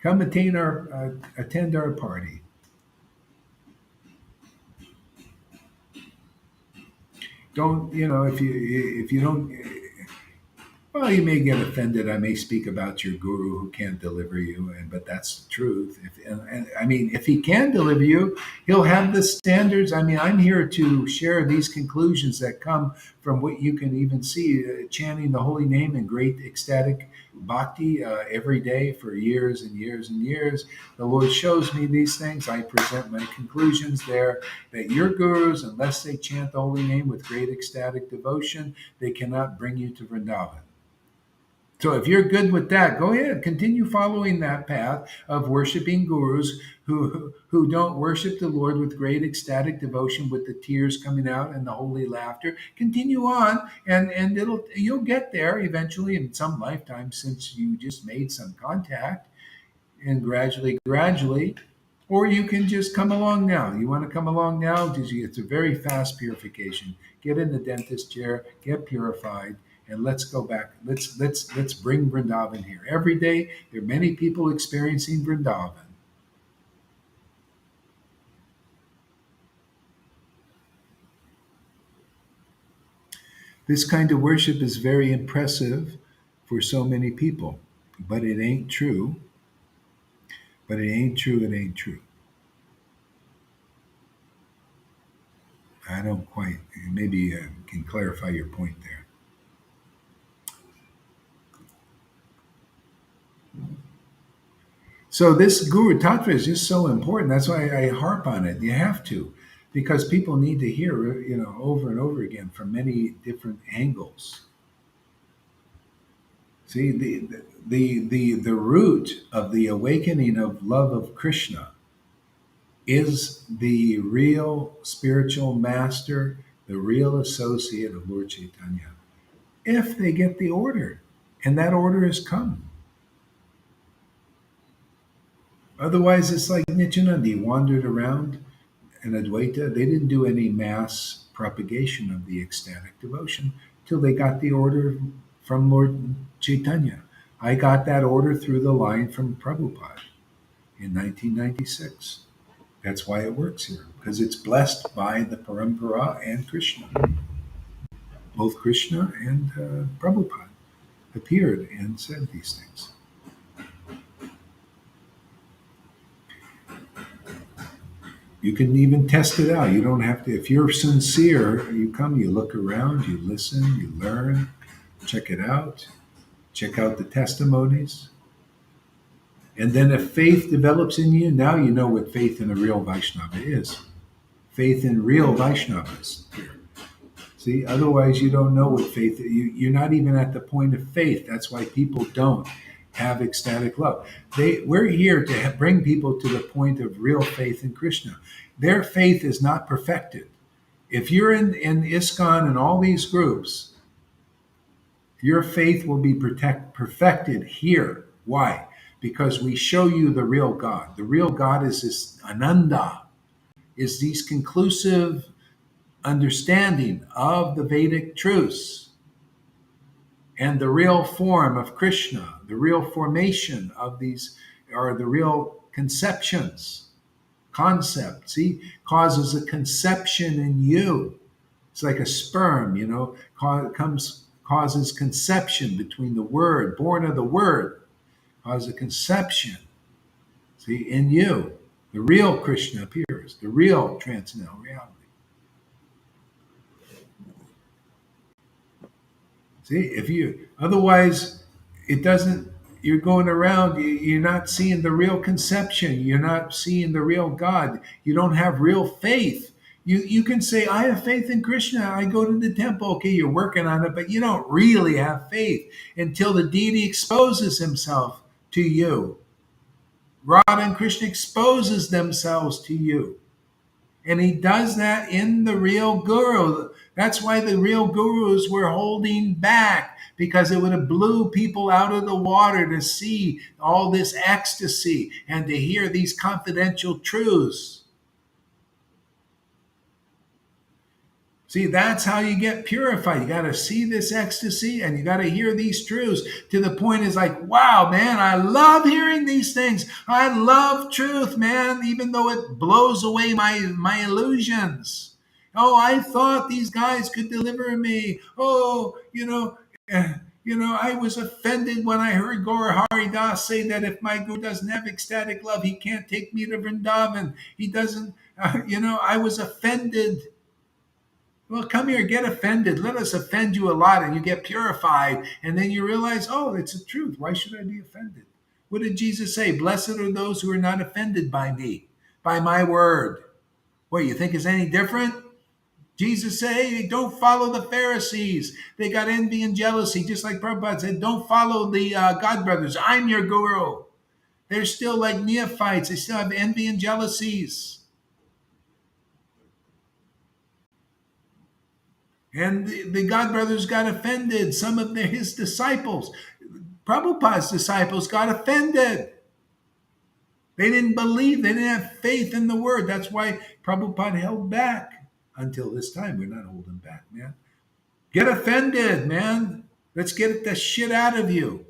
Come attend our party. Don't if you don't. Well, you may get offended. I may speak about your guru who can't deliver you, but that's the truth. And I mean, if he can deliver you, he'll have the standards. I mean, I'm here to share these conclusions that come from what you can even see, chanting the holy name in great ecstatic bhakti every day for years and years and years. The Lord shows me these things. I present my conclusions there that your gurus, unless they chant the holy name with great ecstatic devotion, they cannot bring you to Vrindavan. So if you're good with that, go ahead, continue following that path of worshiping gurus who don't worship the Lord with great ecstatic devotion, with the tears coming out and the holy laughter. Continue on, and you'll get there eventually in some lifetime, since you just made some contact, and gradually. Or you can just come along now. You want to come along now? It's a very fast purification. Get in the dentist chair, get purified, and let's go back. Let's bring Vrindavan here. Every day there are many people experiencing Vrindavan. This kind of worship is very impressive for so many people, but it ain't true. But it ain't true. It ain't true. I don't quite. Maybe can clarify your point there. So this Guru Tatra is just so important. That's why I harp on it. You have to, because people need to hear, over and over again from many different angles. See, the root of the awakening of love of Krishna is the real spiritual master, the real associate of Lord Caitanya, if they get the order, and that order has come. Otherwise, it's like Nityananda. He wandered around in Advaita. They didn't do any mass propagation of the ecstatic devotion till they got the order from Lord Chaitanya. I got that order through the line from Prabhupada in 1996. That's why it works here, because it's blessed by the Parampara and Krishna. Both Krishna and Prabhupada appeared and said these things. You can even test it out. You don't have to, if you're sincere, you come, you look around, you listen, you learn, check it out, check out the testimonies. And then if faith develops in you, now you know what faith in a real Vaishnava is. Faith in real Vaishnavas. See, otherwise you don't know what faith, you're not even at the point of faith. That's why people don't have ecstatic love. We're here to bring people to the point of real faith in Krishna. Their faith is not perfected. If you're in ISKCON and all these groups, your faith will be perfected here. Why? because we show you the real God. The real God is this Ananda, is these conclusive understanding of the Vedic truths and the real form of Krishna, the real formation of these, or the real conceptions, concept. See, causes a conception in you. It's like a sperm, causes conception between the word, born of the word, causes a conception. See, in you, the real Krishna appears, the real transcendental reality. See, if you otherwise, it doesn't. You're going around. You're not seeing the real conception. You're not seeing the real God. You don't have real faith. You can say, I have faith in Krishna. I go to the temple. Okay, you're working on it, but you don't really have faith until the deity exposes himself to you. Radha and Krishna exposes themselves to you. And he does that in the real guru. That's why the real gurus were holding back, because it would have blew people out of the water to see all this ecstasy and to hear these confidential truths. See, that's how you get purified. You got to see this ecstasy and you got to hear these truths to the point is like, wow, man, I love hearing these things. I love truth, man, even though it blows away my illusions. Oh, I thought these guys could deliver me. Oh, I was offended when I heard Gaur Hari Das say that if my guru doesn't have ecstatic love, he can't take me to Vrindavan. He doesn't, I was offended. Well, come here, get offended. Let us offend you a lot and you get purified. And then you realize, oh, it's the truth. Why should I be offended? What did Jesus say? Blessed are those who are not offended by me, by my word. What, you think is any different? Jesus said, hey, don't follow the Pharisees. They got envy and jealousy, just like Prabhupada said, don't follow the God brothers. I'm your guru. They're still like neophytes. They still have envy and jealousies. And the God brothers got offended. Some of his disciples, Prabhupada's disciples, got offended. They didn't believe. They didn't have faith in the word. That's why Prabhupada held back. Until this time, we're not holding back, man. Get offended, man. Let's get the shit out of you.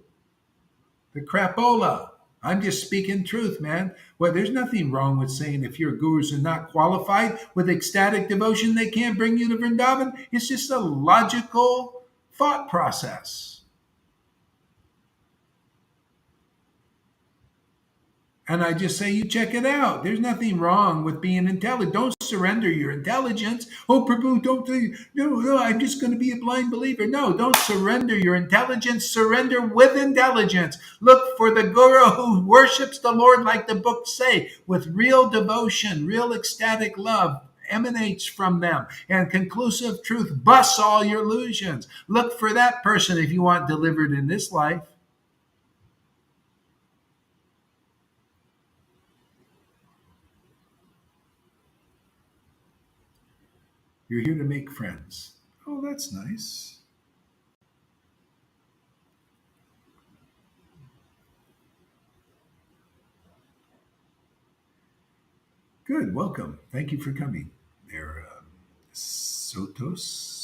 The crapola. I'm just speaking truth, man. Well, there's nothing wrong with saying if your gurus are not qualified with ecstatic devotion, they can't bring you to Vrindavan. It's just a logical thought process. And I just say, you check it out. There's nothing wrong with being intelligent. Don't surrender your intelligence. Oh, Prabhu, don't no, I'm just going to be a blind believer. No, don't surrender your intelligence. Surrender with intelligence. Look for the guru who worships the Lord, like the books say, with real devotion, real ecstatic love emanates from them, and conclusive truth busts all your illusions. Look for that person if you want delivered in this life. You're here to make friends. Oh, that's nice. Good, welcome. Thank you for coming. There, Sotos.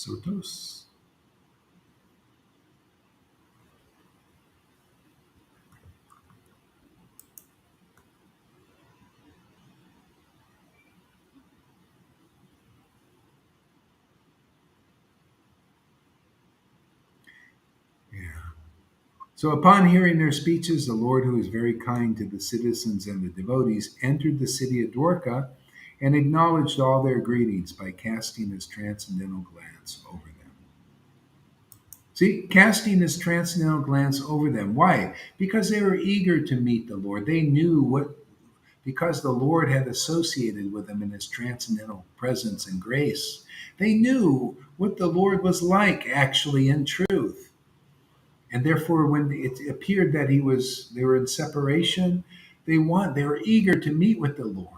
Yeah. So upon hearing their speeches, the Lord, who is very kind to the citizens and the devotees, entered the city of Dwarka and acknowledged all their greetings by casting his transcendental glance over them. See, casting his transcendental glance over them. Why? Because they were eager to meet the Lord. They knew because the Lord had associated with them in his transcendental presence and grace. They knew what the Lord was like actually in truth. And therefore, when it appeared that they were in separation, they were eager to meet with the Lord.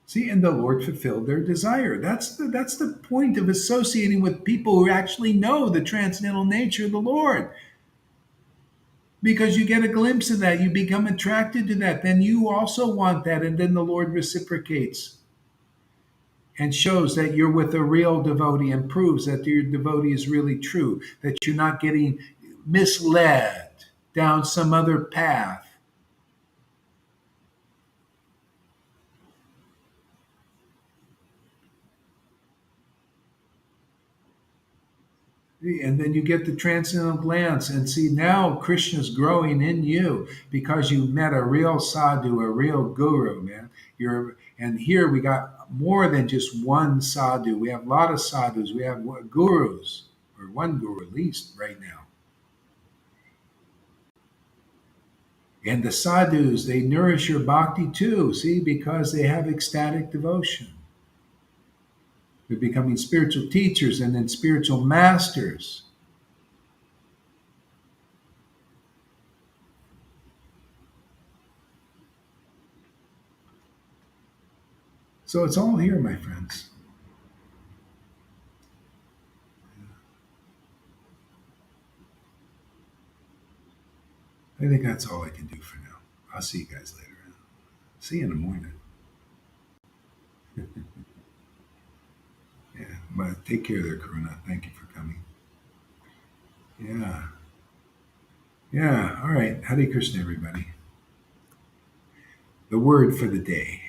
See, and the Lord fulfilled their desire. That's the point of associating with people who actually know the transcendental nature of the Lord. because you get a glimpse of that. You become attracted to that. Then you also want that. And then the Lord reciprocates and shows that you're with a real devotee and proves that your devotee is really true, that you're not getting misled down some other path. And then you get the transcendental glance and see now Krishna's growing in you because you met a real sadhu, a real guru, man. And here we got more than just one sadhu. We have a lot of sadhus. We have gurus, or one guru at least right now. And the sadhus, they nourish your bhakti too, see, because they have ecstatic devotion. They're becoming spiritual teachers and then spiritual masters. So it's all here, my friends. I think that's all I can do for now. I'll see you guys later. See you in the morning. Yeah, but take care there, Karuna. Thank you for coming. Yeah, yeah. All right. Hare Krishna, everybody. The word for the day.